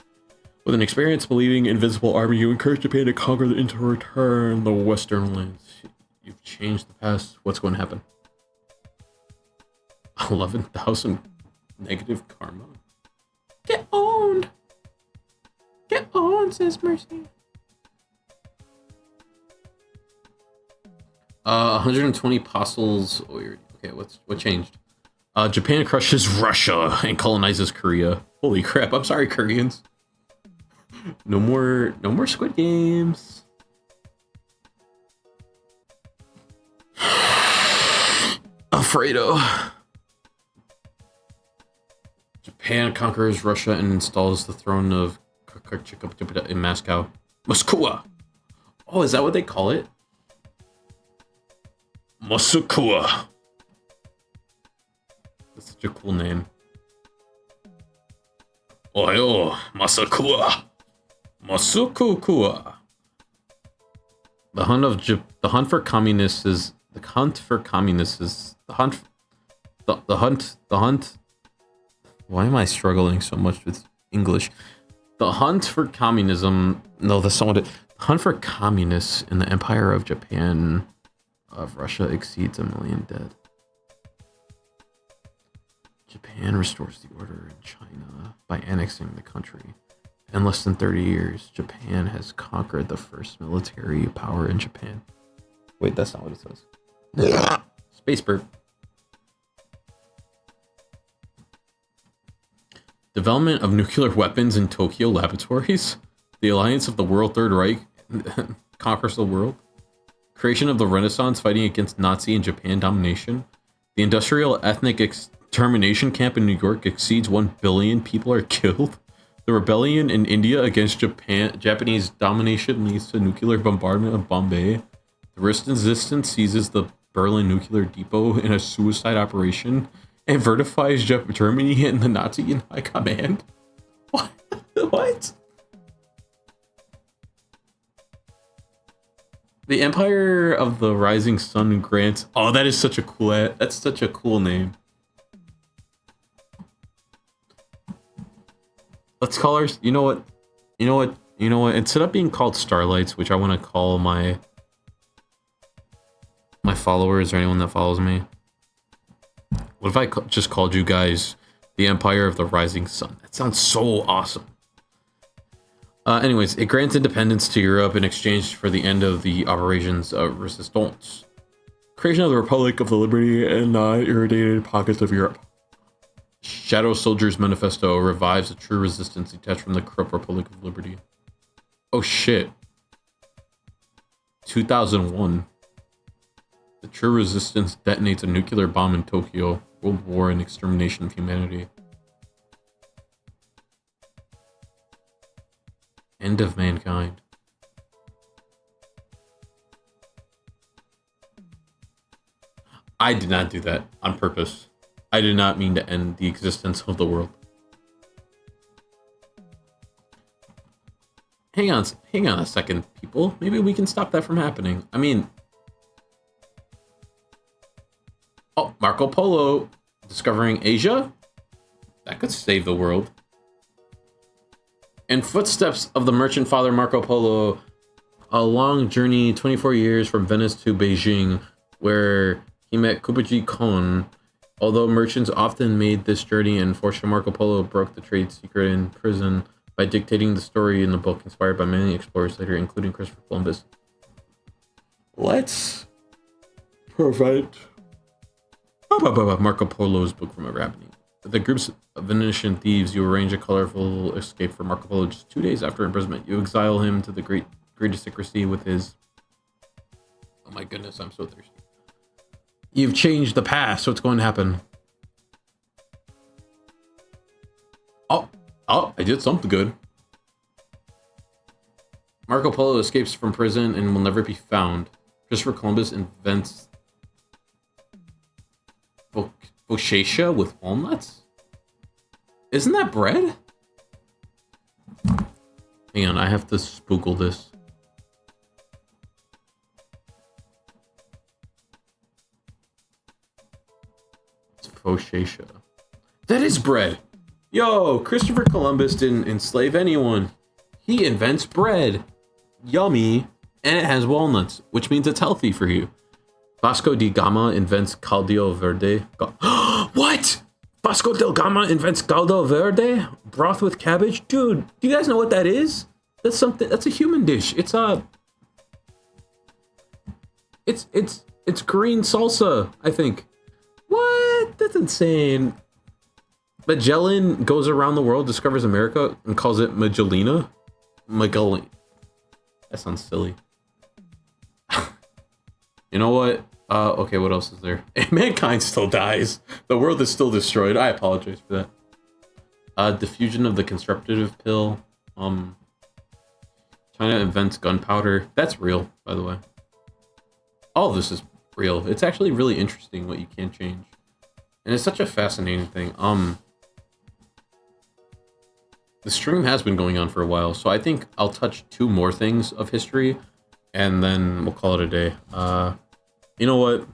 With an experienced, believing, invincible army, you encourage Japan to conquer and to return the Western lands. You've changed the past. What's going to happen? 11,000 negative karma. Get owned! Get owned, says Mercy. 120 apostles. Oh, okay, what changed? Japan crushes Russia and colonizes Korea. Holy crap! I'm sorry, Koreans. No more Squid Games. Alfredo. Japan conquers Russia and installs the throne of in Moscow. Moscow. Oh, is that what they call it? Moscow. That's such a cool name. Oh, Moscow. Moscow. The hunt for communists is Why am I struggling so much with English? The hunt for communism. No, that's not what it. The hunt for communists in the Empire of Japan of Russia exceeds 1 million dead. Japan restores the order in China by annexing the country. In less than 30 years, Japan has conquered the first military power in Japan. Wait, that's not what it says. Space burp. Development of nuclear weapons in Tokyo laboratories. The alliance of the World Third Reich conquers the world. Creation of the Renaissance fighting against Nazi and Japan domination. The industrial ethnic extermination camp in New York exceeds 1 billion people are killed. The rebellion in India against Japanese domination leads to nuclear bombardment of Bombay. The resistance seizes the Berlin nuclear depot in a suicide operation and vertifies Germany and the Nazi in high command. What? What? The Empire of the Rising Sun grants. Oh, that is such a cool. That's such a cool name. Let's call ours. You know what? Instead of being called Starlights, which I want to call my followers or anyone that follows me. What if I just called you guys the Empire of the Rising Sun? That sounds so awesome. Anyways, it grants independence to Europe in exchange for the end of the operations of resistance. Creation of the Republic of the Liberty and irradiated pockets of Europe. Shadow Soldier's Manifesto revives a true resistance detached from the corrupt Republic of Liberty. Oh shit. 2001. The true resistance detonates a nuclear bomb in Tokyo. World War and extermination of humanity. End of mankind. I did not do that on purpose. I did not mean to end the existence of the world. Hang on a second, people. Maybe we can stop that from happening. I mean... Oh, Marco Polo discovering Asia? That could save the world. In footsteps of the merchant father Marco Polo, a long journey, 24 years from Venice to Beijing, where He met Kubaji Khan. Although merchants often made this journey, and unfortunately Marco Polo broke the trade secret in prison by dictating the story in the book, inspired by many explorers later, including Christopher Columbus. Let's prevent Marco Polo's book from ever happening. The groups of Venetian thieves, you arrange a colorful escape for Marco Polo just 2 days after imprisonment. You exile him to the greatest secrecy with his... Oh my goodness, I'm so thirsty. You've changed the past. What's going to happen? Oh, I did something good. Marco Polo escapes from prison and will never be found. Christopher Columbus invents focaccia with walnuts? Isn't that bread? Hang on, I have to spoogle this. It's focaccia. That is bread! Yo, Christopher Columbus didn't enslave anyone. He invents bread. Yummy. And it has walnuts, which means it's healthy for you. Vasco da Gama invents caldo verde. What? Vasco da Gama invents caldo verde? Broth with cabbage? Dude, do you guys know what that is? That's something. That's a human dish. It's green salsa, I think. What? That's insane. Magellan goes around the world, discovers America, and calls it Magellina. Magellan. That sounds silly. You know what? Okay, what else is there? Mankind still dies. The world is still destroyed. I apologize for that. Diffusion of the constructive pill. China invents gunpowder. That's real, by the way. All of this is real. It's actually really interesting what you can't change. And it's such a fascinating thing. The stream has been going on for a while, so I think I'll touch 2 more things of history, and then we'll call it a day. You know what?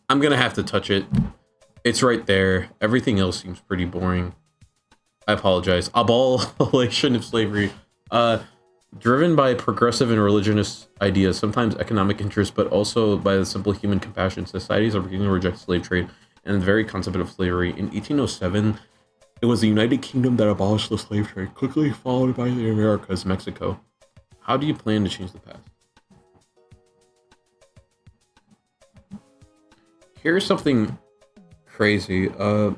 I'm gonna have to touch it. It's right there. Everything else seems pretty boring. I apologize. Abolition of slavery. Driven by progressive and religionist ideas, sometimes economic interests, but also by the simple human compassion, societies are beginning to reject slave trade and the very concept of slavery. In 1807, it was the United Kingdom that abolished the slave trade, quickly followed by the Americas, Mexico. How do you plan to change the past? Here's something crazy. A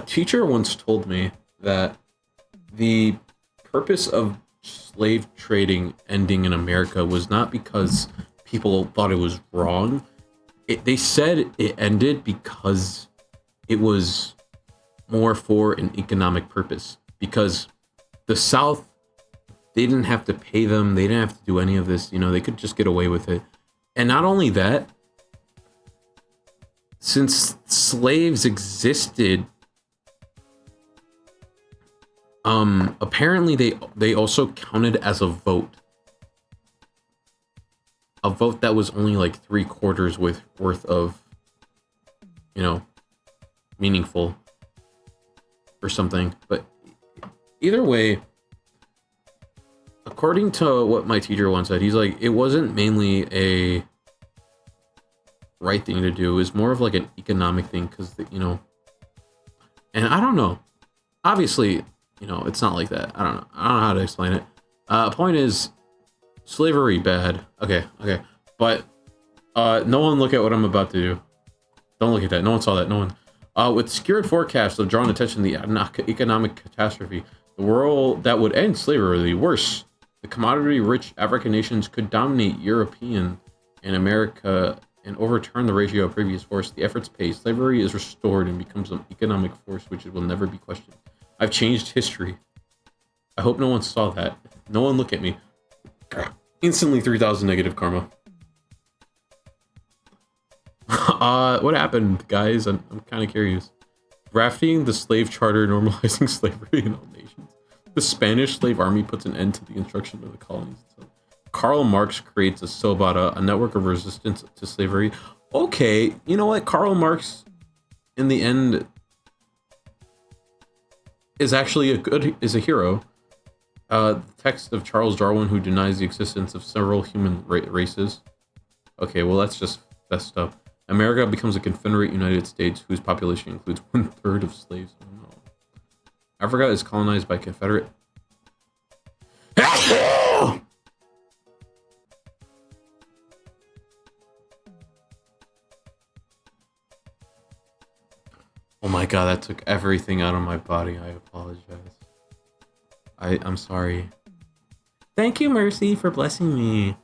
teacher once told me that the purpose of slave trading ending in America was not because people thought it was wrong. They said it ended because it was more for an economic purpose. Because the South, they didn't have to pay them. They didn't have to do any of this. You know, they could just get away with it. And not only that, since slaves existed, apparently they also counted as a vote. A vote that was only like 3/4 worth of, you know, meaningful or something. But either way, according to what my teacher once said, he's like, it wasn't mainly a right thing to do. It was more of like an economic thing because, you know, and I don't know. Obviously, you know, it's not like that. I don't know how to explain it. Point is, slavery bad. Okay. But no one look at what I'm about to do. Don't look at that. No one saw that. No one. With secured forecasts of drawing attention to the economic catastrophe, the world that would end slavery, worse, the commodity-rich African nations could dominate European and America and overturn the ratio of previous force. The efforts pay. Slavery is restored and becomes an economic force which will never be questioned. I've changed history. I hope no one saw that. No one look at me. Instantly 3,000 negative karma. What happened, guys? I'm kind of curious. Drafting the slave charter normalizing slavery in all nations. The Spanish slave army puts an end to the instruction of the colonies. Karl Marx creates a Sobata, a network of resistance to slavery. Okay, you know what? Karl Marx, in the end, is actually a hero. The text of Charles Darwin, who denies the existence of several human races. Okay, well, that's just messed up. America becomes a Confederate United States whose population includes 1/3 of slaves. Oh, no. Africa is colonized by Confederate. Oh my god, that took everything out of my body. I apologize. I'm sorry. Thank you, Mercy, for blessing me.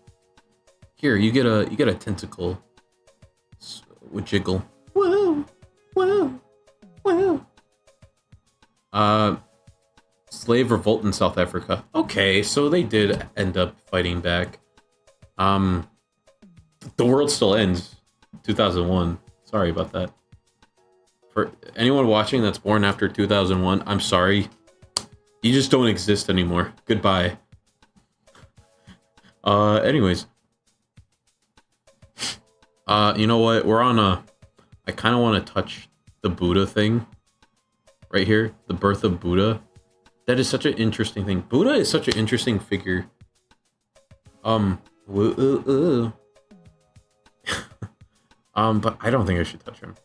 Here, you get a tentacle. With jiggle. Whoa, whoa, whoa. Slave revolt in South Africa. Okay, so they did end up fighting back. The world still ends. 2001. Sorry about that. For anyone watching that's born after 2001, I'm sorry. You just don't exist anymore. Goodbye. Anyways. You know what? We're on a... I kind of want to touch the Buddha thing. Right here. The birth of Buddha. That is such an interesting thing. Buddha is such an interesting figure. But I don't think I should touch him.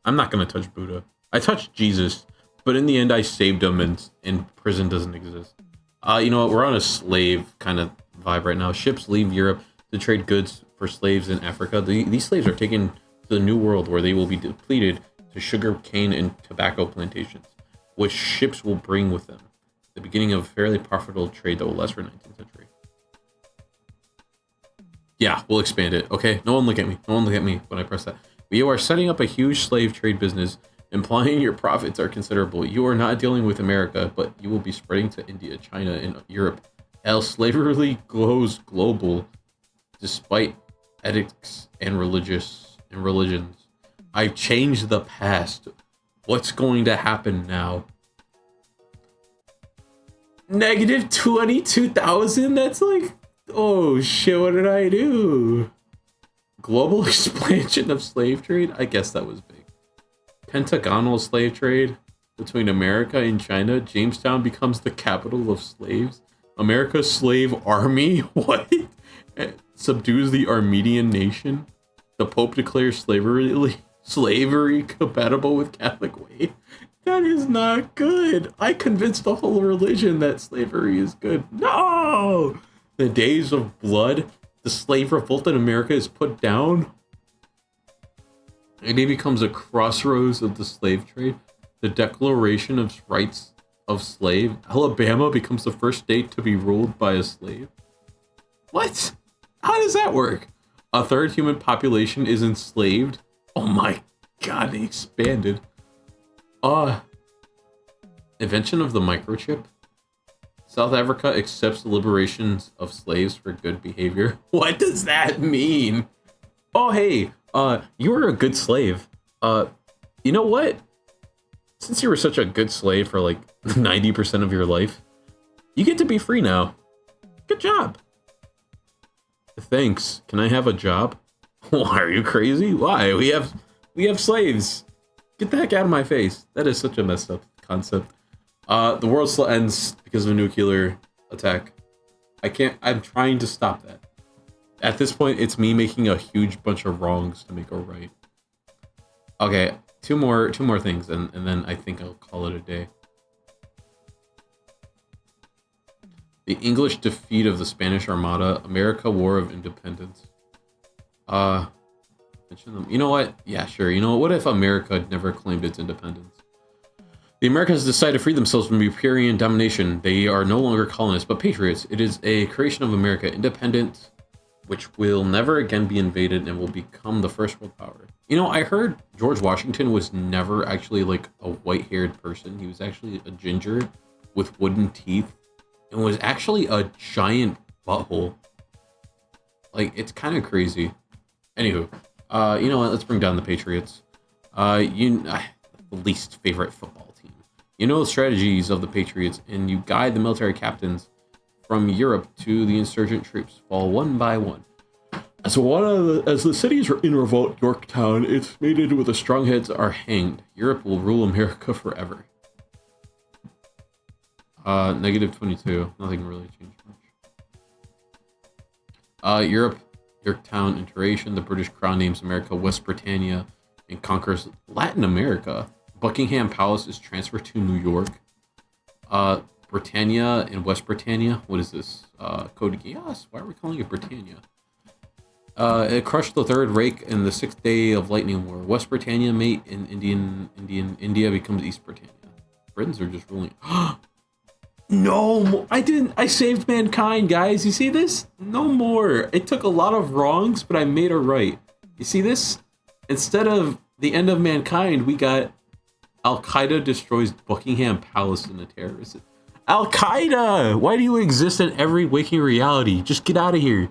I'm not gonna touch Buddha. I touched Jesus, but in the end I saved him and prison doesn't exist. You know what? We're on a slave kind of vibe right now. Ships leave Europe to trade goods for slaves in Africa. These slaves are taken to the New World where they will be depleted to sugar cane and tobacco plantations, which ships will bring with them. The beginning of a fairly profitable trade that will last for 19th century. Yeah, we'll expand it. Okay, no one look at me. No one look at me when I press that. You are setting up a huge slave trade business, implying your profits are considerable. You are not dealing with America, but you will be spreading to India, China, and Europe. Else slavery goes global, despite ethics and religions. I've changed the past. What's going to happen now? Negative 22,000? That's like, oh shit, what did I do? Global expansion of slave trade? I guess that was big. Pentagonal slave trade between America and China. Jamestown becomes the capital of slaves. America's slave army? What? Subdues the Armenian nation. The Pope declares slavery compatible with Catholic way. That is not good. I convinced the whole religion that slavery is good. No! The days of blood. The slave revolt in America is put down. And it becomes a crossroads of the slave trade. The Declaration of Rights of Slave. Alabama becomes the first state to be ruled by a slave. What? How does that work? A third human population is enslaved. Oh my god, they expanded. Invention of the microchip. South Africa accepts the liberations of slaves for good behavior. What does that mean? Oh, hey, you were a good slave. You know what? Since you were such a good slave for like 90% of your life, you get to be free now. Good job. Thanks. Can I have a job? Why, are you crazy? Why? We have slaves. Get the heck out of my face. That is such a messed up concept. The world still ends because of a nuclear attack. I'm trying to stop that. At this point, it's me making a huge bunch of wrongs to make a right. Okay, two more things, and then I think I'll call it a day. The English defeat of the Spanish Armada, America War of Independence. Mention them. You know what? Yeah, sure. You know what if America had never claimed its independence? The Americans decided to free themselves from European domination. They are no longer colonists, but patriots. It is a creation of America, independent, which will never again be invaded and will become the first world power. You know, I heard George Washington was never actually like a white-haired person. He was actually a ginger with wooden teeth and was actually a giant butthole. Like, it's kind of crazy. Anywho, you know what? Let's bring down the Patriots. The least favorite football team. You know the strategies of the Patriots, and you guide the military captains from Europe to the insurgent troops, fall one by one. As the cities are in revolt, Yorktown, its mated with the strong heads are hanged. Europe will rule America forever. Negative 22. Nothing really changed much. Europe, Yorktown iteration. The British Crown names America West Britannia and conquers Latin America. Buckingham Palace is transferred to New York. Britannia and West Britannia. What is this? Code Geass? Why are we calling it Britannia? It crushed the Third Reich in the 6th Day of Lightning War. West Britannia mate in India becomes East Britannia. Britons are just ruling. No, I didn't. I saved mankind, guys. You see this? No more. It took a lot of wrongs, but I made it right. You see this? Instead of the end of mankind, we got Al-Qaeda destroys Buckingham Palace in the terrorists. Al-Qaeda! Why do you exist in every waking reality? Just get out of here.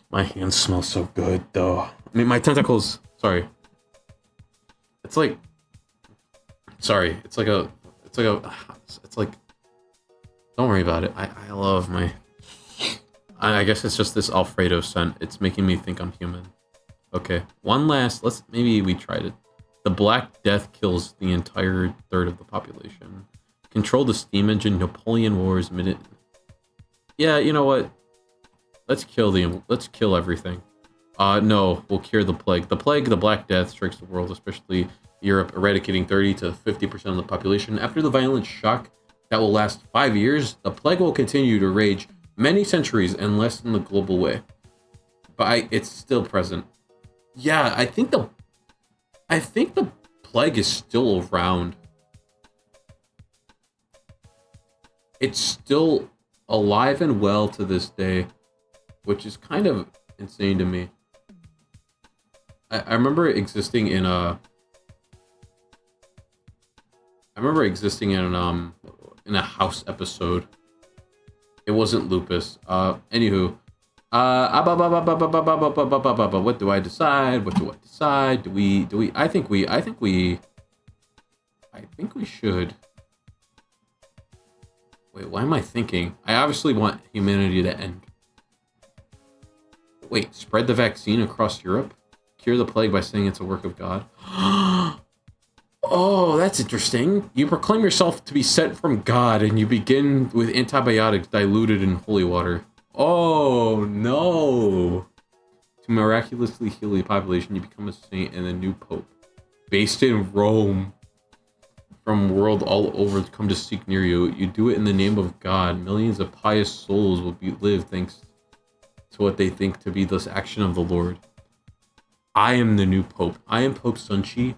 My hands smell so good, though. I mean, my tentacles. Sorry. It's like. Sorry. It's like. Don't worry about it. I love my. I guess it's just this Alfredo scent. It's making me think I'm human. Okay. One last. Maybe we tried it. The Black Death kills the entire third of the population. Control the steam engine. Napoleon Wars. Yeah, you know what? Let's kill everything. No, we'll cure the plague. The plague, the Black Death, strikes the world, especially Europe, eradicating 30 to 50% of the population. After the violent shock that will last 5 years, the plague will continue to rage many centuries and lessen the global way. But it's still present. Yeah, I think the plague is still around. It's still alive and well to this day, which is kind of insane to me. I remember existing in a house episode. It wasn't lupus. Anywho, what do I decide? What do I decide? Do we? I think we should. Wait, why am I thinking? I obviously want humanity to end. Wait, spread the vaccine across Europe? Cure the plague by saying it's a work of God? Oh, that's interesting. You proclaim yourself to be sent from God, and you begin with antibiotics diluted in holy water. Oh, no. To miraculously heal the population, you become a saint and a new pope. Based in Rome. From world all over to come to seek near you. You do it in the name of God. Millions of pious souls will live thanks to what they think to be this action of the Lord. I am the new Pope. I am Pope Sunchi.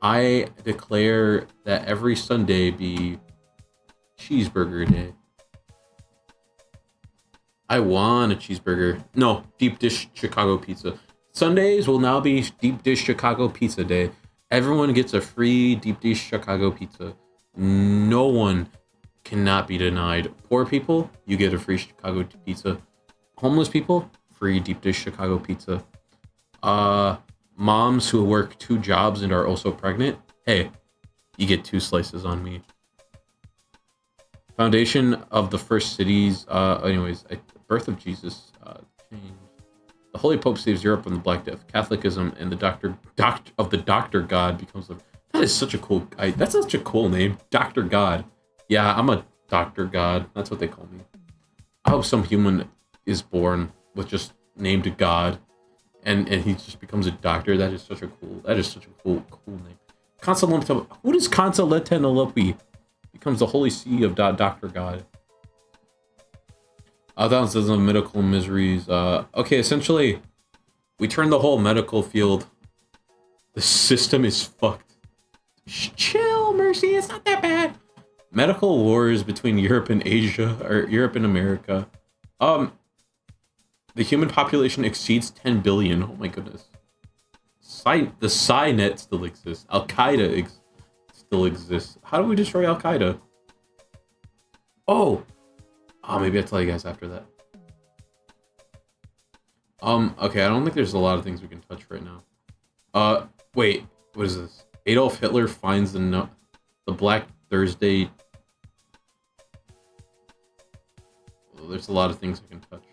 I declare that every Sunday be cheeseburger day. I want a cheeseburger. No, deep dish Chicago pizza. Sundays will now be deep dish Chicago pizza day. Everyone gets a free deep dish Chicago pizza. No one cannot be denied. Poor people, you get a free Chicago pizza. Homeless people, free deep dish Chicago pizza. Moms who work 2 jobs and are also pregnant, hey, you get 2 slices on me. Foundation of the first cities. Birth of Jesus changed. The Holy Pope saves Europe from the Black Death. Catholicism and the Doctor God becomes the. That is such a cool. That's such a cool name, Doctor God. Yeah, I'm a Doctor God. That's what they call me. I hope some human is born with just named God, and he just becomes a doctor. That is such a cool name. Consolata. Who does Consolata becomes the Holy See of Doctor God. Thousands of medical miseries. Okay, essentially, we turn the whole medical field. The system is fucked. Chill, Mercy. It's not that bad. Medical wars between Europe and Asia, or Europe and America. The human population exceeds 10 billion. Oh my goodness. The Psynet still exists. Al-Qaeda still exists. How do we destroy Al-Qaeda? Oh, maybe I'll tell you guys after that. Okay, I don't think there's a lot of things we can touch right now. Wait, what is this? Adolf Hitler finds the Black Thursday. Well, there's a lot of things we can touch.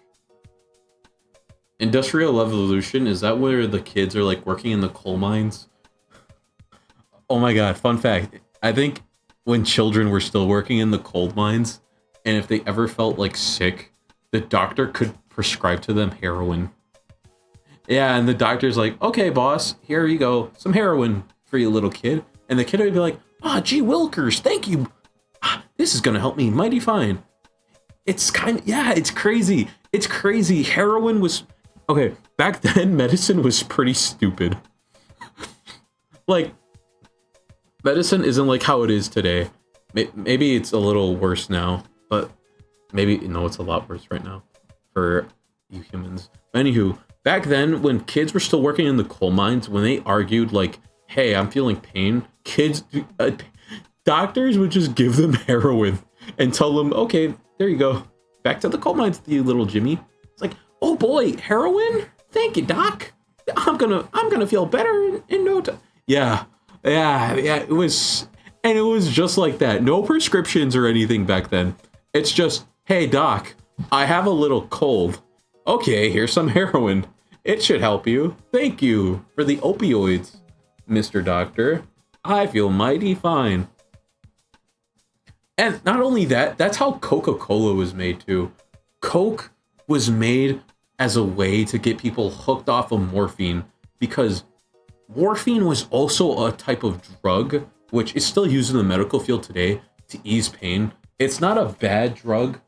Industrial Revolution, is that where the kids are like working in the coal mines? Oh my god, fun fact. I think when children were still working in the coal mines, and if they ever felt like sick, the doctor could prescribe to them heroin. Yeah, and the doctor's like, okay, boss, here you go, some heroin for you, little kid. And the kid would be like, gee wilkers, thank you. This is gonna help me mighty fine. It's it's crazy. It's crazy. Heroin was, okay, back then, medicine was pretty stupid. Like, medicine isn't like how it is today. Maybe it's a little worse now, but maybe, no, it's a lot worse right now for you humans. Anywho, back then, when kids were still working in the coal mines, when they argued like, hey, I'm feeling pain, doctors would just give them heroin and tell them, okay, there you go. Back to the coal mines, you little Jimmy. It's like, oh boy, heroin? Thank you, doc. I'm gonna feel better in no time. Yeah, it was just like that. No prescriptions or anything back then. It's just, hey doc, I have a little cold. Okay, here's some heroin. It should help you. Thank you for the opioids, Mr. Doctor. I feel mighty fine. And not only that, that's how Coca-Cola was made too. Coke was made as a way to get people hooked off of morphine, because morphine was also a type of drug, which is still used in the medical field today to ease pain. It's not a bad drug.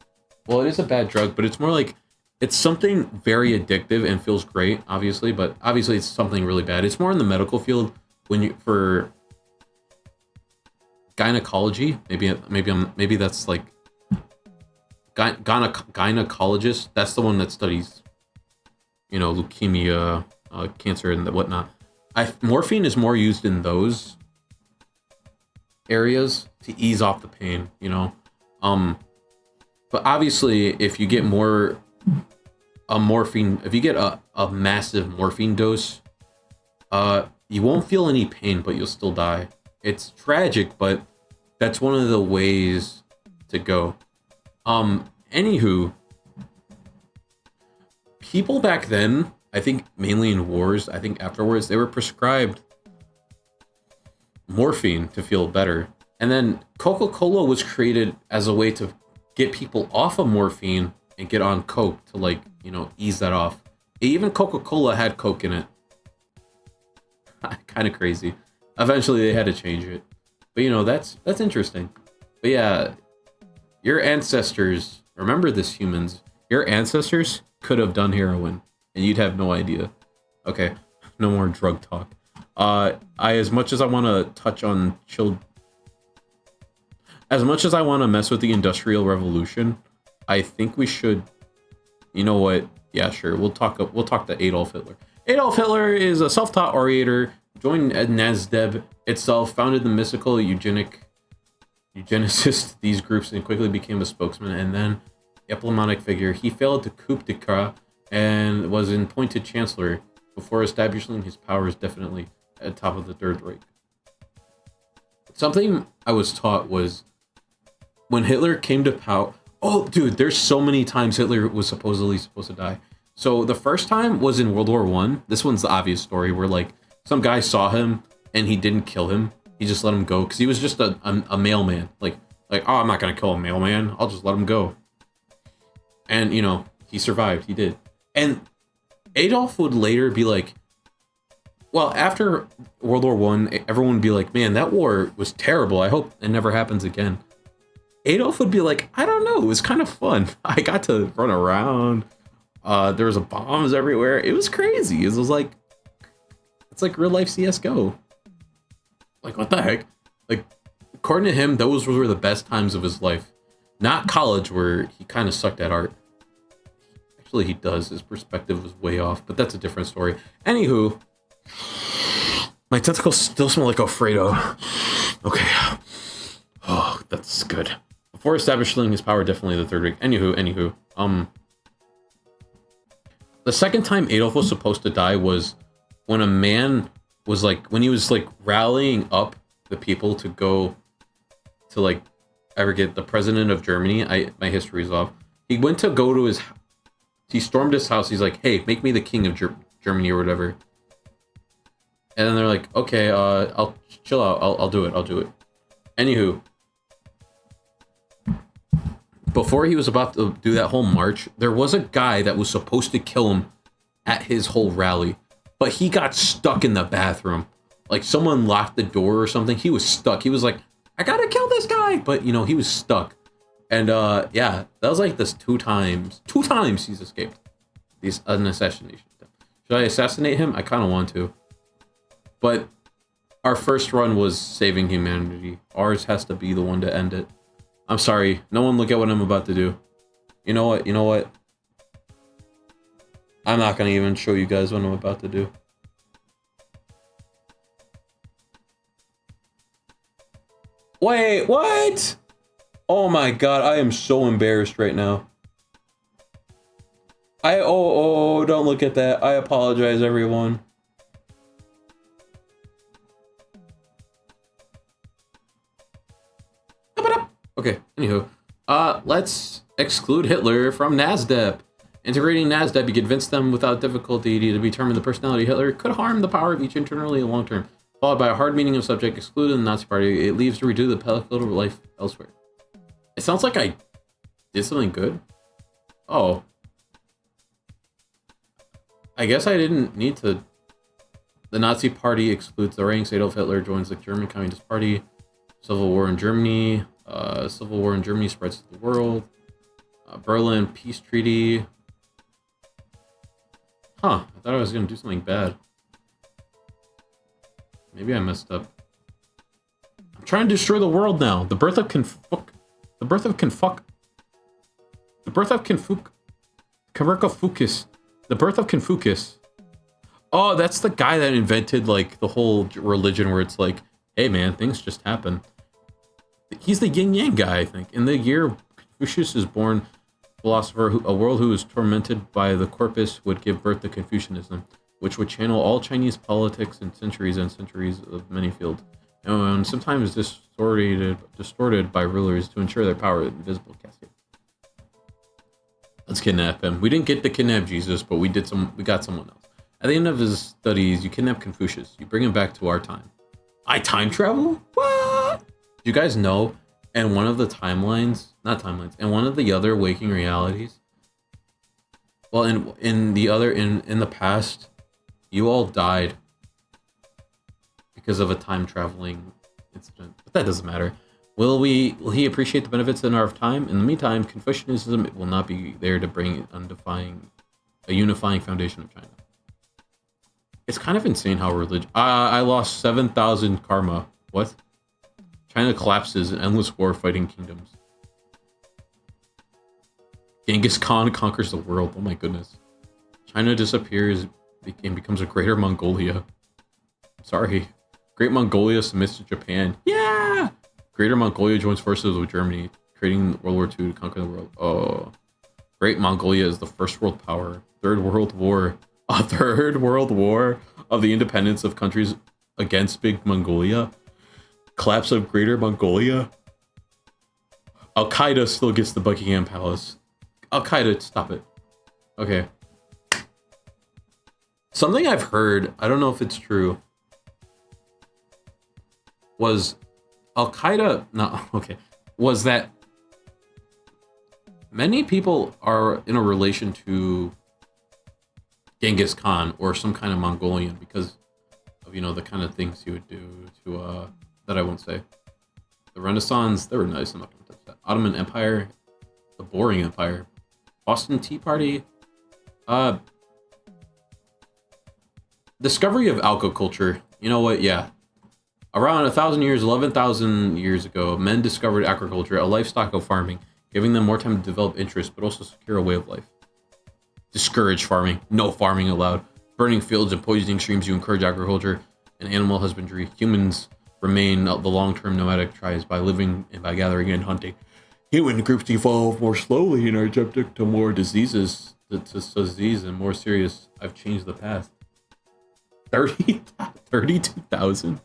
Well, it is a bad drug, but it's more like, it's something very addictive and feels great, obviously, but obviously it's something really bad. It's more in the medical field for gynecology. Maybe that's like gynecologist. That's the one that studies, leukemia, cancer, and whatnot. Morphine is more used in those areas to ease off the pain, But obviously, if you get if you get a massive morphine dose, you won't feel any pain, but you'll still die. It's tragic, but that's one of the ways to go. Anywho, people back then, I think mainly in wars, I think afterwards, they were prescribed morphine to feel better. And then Coca-Cola was created as a way to get people off of morphine and get on Coke to ease that off. Even Coca-Cola had Coke in it. Kind of crazy. Eventually they had to change it. But that's interesting. But yeah, your ancestors, remember this, humans, your ancestors could have done heroin and you'd have no idea. Okay, no more drug talk. As much as I want to touch on as much as I want to mess with the Industrial Revolution, I think we should, you know what? Yeah, sure. We'll talk to Adolf Hitler. Adolf Hitler is a self-taught orator, joined NASDEB itself, founded the mystical eugenicist these groups, and quickly became a spokesman and then diplomatic figure. He failed to coup d'etat and was appointed chancellor before establishing his powers definitely at the top of the Third Reich. Something I was taught was when Hitler came to power. Oh, dude, there's so many times Hitler was supposedly supposed to die. So the first time was in World War I. This one's the obvious story where some guy saw him and he didn't kill him. He just let him go because he was just a mailman. Like, oh, I'm not gonna kill a mailman. I'll just let him go. And he survived. He did. And Adolf would later be like, well, after World War I, everyone would be like, man, that war was terrible. I hope it never happens again. Adolf would be like, I don't know. It was kind of fun. I got to run around. There was bombs everywhere. It was crazy. It's like real life CSGO. Like, what the heck? Like, according to him, those were the best times of his life. Not college, where he kind of sucked at art. Actually, he does. His perspective was way off, but that's a different story. Anywho, my tentacles still smell like Alfredo. Okay. Oh, that's good. Before establishing his power, definitely the Third Reich. Anywho. The second time Adolf was supposed to die was when a man was when he was rallying up the people to go to ever get the president of Germany. My history is off. He went to go to he stormed his house. He's like, hey, make me the king of Germany or whatever. And then they're like, okay, I'll chill out. I'll do it. Anywho, before he was about to do that whole march, there was a guy that was supposed to kill him at his whole rally, but he got stuck in the bathroom. Like someone locked the door or something. He was stuck. He was like, I gotta kill this guy. But, you know, he was stuck. And, yeah, that was like this 2 times. 2 times he's escaped. These an assassination. Should I assassinate him? I kind of want to. But our first run was saving humanity. Ours has to be the one to end it. I'm sorry. No one look at what I'm about to do. You know what? You know what? I'm not going to even show you guys what I'm about to do. Wait, what? Oh my god, I am so embarrassed right now. Oh, don't look at that. I apologize, everyone. Okay, anywho. Let's exclude Hitler from NASDAQ. Integrating NASDAQ convinced them without difficulty to determine the personality of Hitler could harm the power of each internally and long term. Followed by a hard meaning of subject excluded in the Nazi Party, it leaves to redo the political life elsewhere. It sounds like I did something good. Oh. I guess I didn't need to. The Nazi Party excludes the ranks. Adolf Hitler joins the German Communist Party. Civil War in Germany. Civil War in Germany spreads to the world. Berlin Peace Treaty. Huh. I thought I was going to do something bad. Maybe I messed up. I'm trying to destroy the world now. The birth of Confucius. The birth of Confucius. The birth of Confucius. The birth of Confucius. Oh, that's the guy that invented, like, the whole religion where it's like, hey, man, things just happen. He's the yin-yang guy, I think. In the year Confucius is born, philosopher, a world who is tormented by the corpus would give birth to Confucianism, which would channel all Chinese politics in centuries and centuries of many fields, and sometimes distorted by rulers to ensure their power in visible cascade. Let's kidnap him. We didn't get to kidnap Jesus, but we got someone else. At the end of his studies, you kidnap Confucius. You bring him back to our time. I time travel? What? Do you guys know? And one of the timelines, not timelines, and one of the other waking realities. Well, in the past, you all died because of a time traveling incident. But that doesn't matter. Will he appreciate the benefits in our time? In the meantime, Confucianism will not be there to bring a unifying foundation of China. It's kind of insane how religion. I lost 7,000 karma. What? China collapses in endless war fighting kingdoms. Genghis Khan conquers the world. Oh my goodness. China disappears and becomes a Greater Mongolia. Sorry. Great Mongolia submits to Japan. Yeah! Greater Mongolia joins forces with Germany, creating World War II to conquer the world. Oh. Great Mongolia is the first world power. Third World War. A third world war of the independence of countries against Big Mongolia. Collapse of Greater Mongolia. Al-Qaeda still gets the Buckingham Palace. Al-Qaeda, stop it. Okay. Something I've heard, I don't know if it's true, was was that many people are in a relation to Genghis Khan or some kind of Mongolian because of, you know, the kind of things he would do to, that I won't say. The Renaissance, they were nice. I'm not going to touch that. Ottoman Empire, the boring empire. Boston Tea Party. Discovery of agriculture. You know what? Yeah. Around 11,000 years ago, men discovered agriculture, a livestock of farming, giving them more time to develop interests, but also secure a way of life. Discourage farming. No farming allowed. Burning fields and poisoning streams, you encourage agriculture and animal husbandry. Humans remain the long-term nomadic tribes by living and by gathering and hunting. Human groups evolve more slowly and are subject to more diseases. Disease and more serious. I've changed the past. 32,000?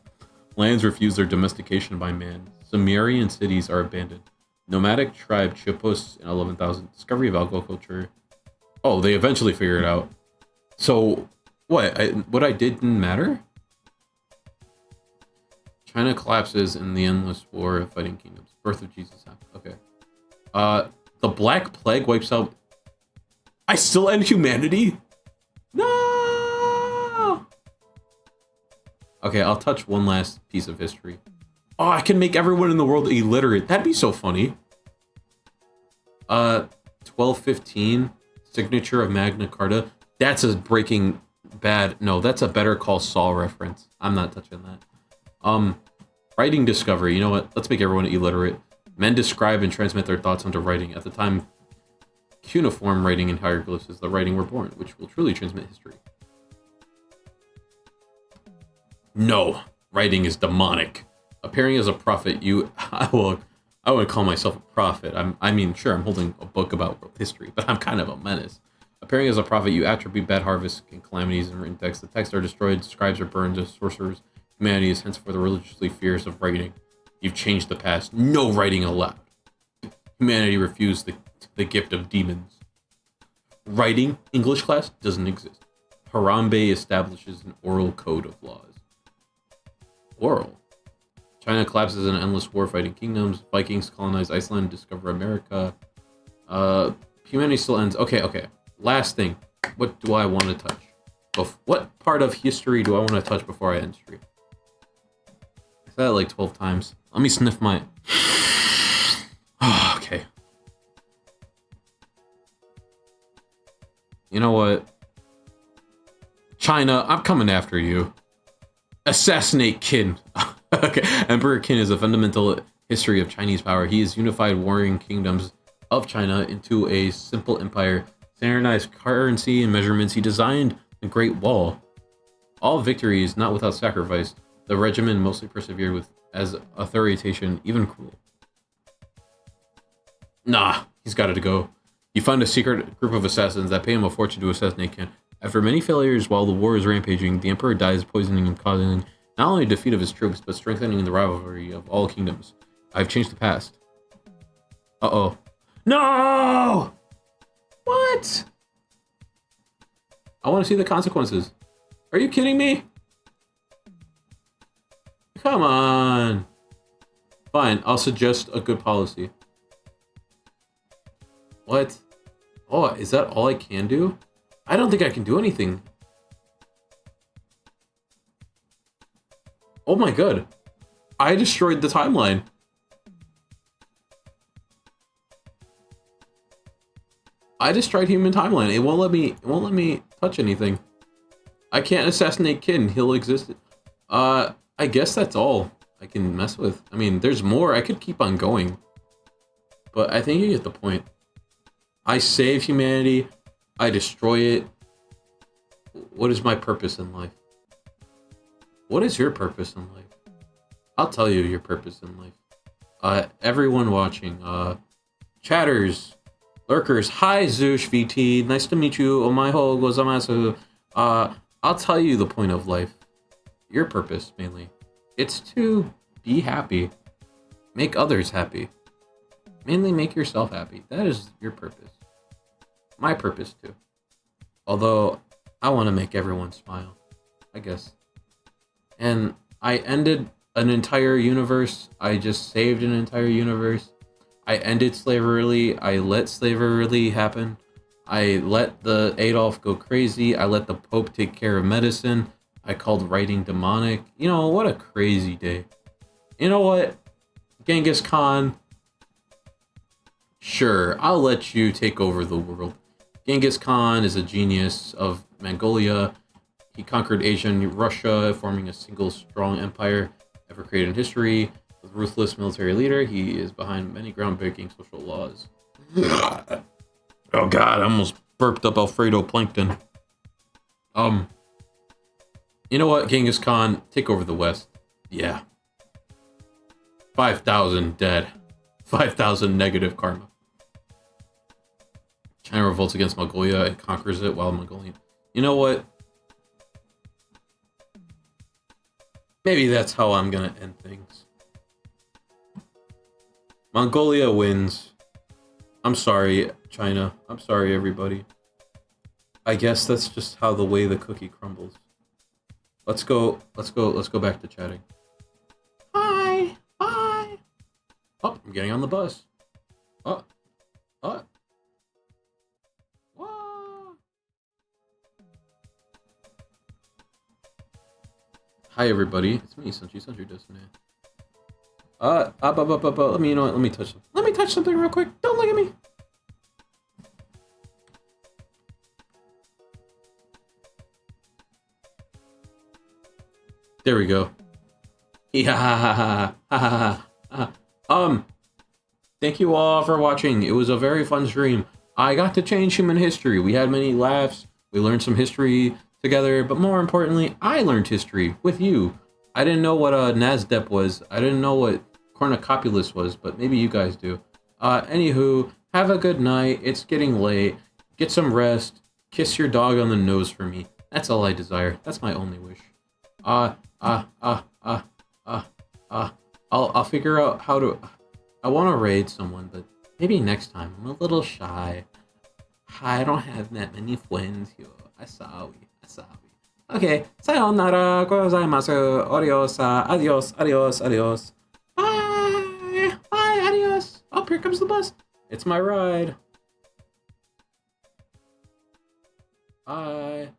Lands refuse their domestication by man. Sumerian cities are abandoned. Nomadic tribe Chipus in 11,000. Discovery of agriculture. Oh, they eventually figured it out. So, what I did didn't matter? China collapses in the endless war of fighting kingdoms. Birth of Jesus happened. Okay. The Black Plague wipes out... I still end humanity? No! Okay, I'll touch one last piece of history. Oh, I can make everyone in the world illiterate. That'd be so funny. 1215, signature of Magna Carta. That's a Breaking Bad. No, that's a Better Call Saul reference. I'm not touching that. Writing discovery. You know what? Let's make everyone illiterate. Men describe and transmit their thoughts onto writing. At the time, cuneiform writing in hieroglyphs is the writing we're born, which will truly transmit history. No, writing is demonic. Appearing as a prophet, I wouldn't call myself a prophet. I mean, sure, I'm holding a book about world history, but I'm kind of a menace. Appearing as a prophet, you attribute bad harvests and calamities in written texts. The texts are destroyed, scribes are burned as sorcerers. Humanity is henceforth religiously fears of writing. You've changed the past. No writing allowed. Humanity refused the gift of demons. Writing, English class, doesn't exist. Harambe establishes an oral code of laws. Oral. China collapses in endless war fighting kingdoms. Vikings colonize Iceland, discover America. Humanity still ends. Okay. Last thing. What do I want to touch? What part of history do I want to touch before I end stream? I said it like 12 times. Let me sniff my... Okay. You know what? China, I'm coming after you. Assassinate Qin. Okay. Emperor Qin is a fundamental history of Chinese power. He has unified warring kingdoms of China into a simple empire, standardized currency and measurements. He designed the Great Wall. All victories, not without sacrifice. The regimen mostly persevered with as authoritarian, even cruel. Nah, he's got to go. You find a secret group of assassins that pay him a fortune to assassinate Qin. After many failures while the war is rampaging, the emperor dies, poisoning and causing not only defeat of his troops, but strengthening the rivalry of all kingdoms. I've changed the past. Uh-oh. No! What? I want to see the consequences. Are you kidding me? Come on. Fine, I'll suggest a good policy. What? Oh, is that all I can do? I don't think I can do anything. Oh my god. I destroyed the timeline. I destroyed human timeline. It won't let me touch anything. I can't assassinate Qin. He'll exist. I guess that's all I can mess with. I mean, there's more. I could keep on going. But I think you get the point. I save humanity. I destroy it. What is my purpose in life? What is your purpose in life? I'll tell you your purpose in life. Everyone watching, chatters, lurkers, hi Zoosh VT, nice to meet you, omaeho gozaimasu. I'll tell you the point of life. Your purpose, mainly. It's to be happy. Make others happy. Mainly make yourself happy. That is your purpose. My purpose, too. Although, I want to make everyone smile. I guess. And I ended an entire universe. I just saved an entire universe. I ended slavery. I let slavery happen. I let the Adolf go crazy. I let the Pope take care of medicine. I called writing demonic. You know, what a crazy day. You know what? Genghis Khan. Sure, I'll let you take over the world. Genghis Khan is a genius of Mongolia. He conquered Asia and Russia, forming a single strong empire ever created in history. With a ruthless military leader, he is behind many groundbreaking social laws. Oh god, I almost burped up Alfredo Plankton. You know what, Genghis Khan, take over the West. Yeah. 5,000 dead. 5,000 negative karma. China revolts against Mongolia and conquers it while Mongolian... You know what? Maybe that's how I'm gonna end things. Mongolia wins. I'm sorry, China. I'm sorry, everybody. I guess that's just how the way the cookie crumbles. Let's go back to chatting. Hi! Hi! Oh, I'm getting on the bus. Oh. What? What? Hi everybody, it's me, Sanji Desu. Let me, you know what, let me touch something. Let me touch something real quick. Don't look at me. There we go. Yeah. Thank you all for watching. It was a very fun stream. I got to change human history. We had many laughs. We learned some history together, but more importantly, I learned history with you. I didn't know what Nasdep was. I didn't know what Cornucopulus was, but maybe you guys do. Anywho, have a good night. It's getting late. Get some rest. Kiss your dog on the nose for me. That's all I desire. That's my only wish. I'll figure out how to... I want to raid someone, but maybe next time. I'm a little shy. I don't have that many friends here. Asawi. Okay, sayonara, gozaimasu, adios, adios. Bye, adios. Oh, here comes the bus. It's my ride. Bye.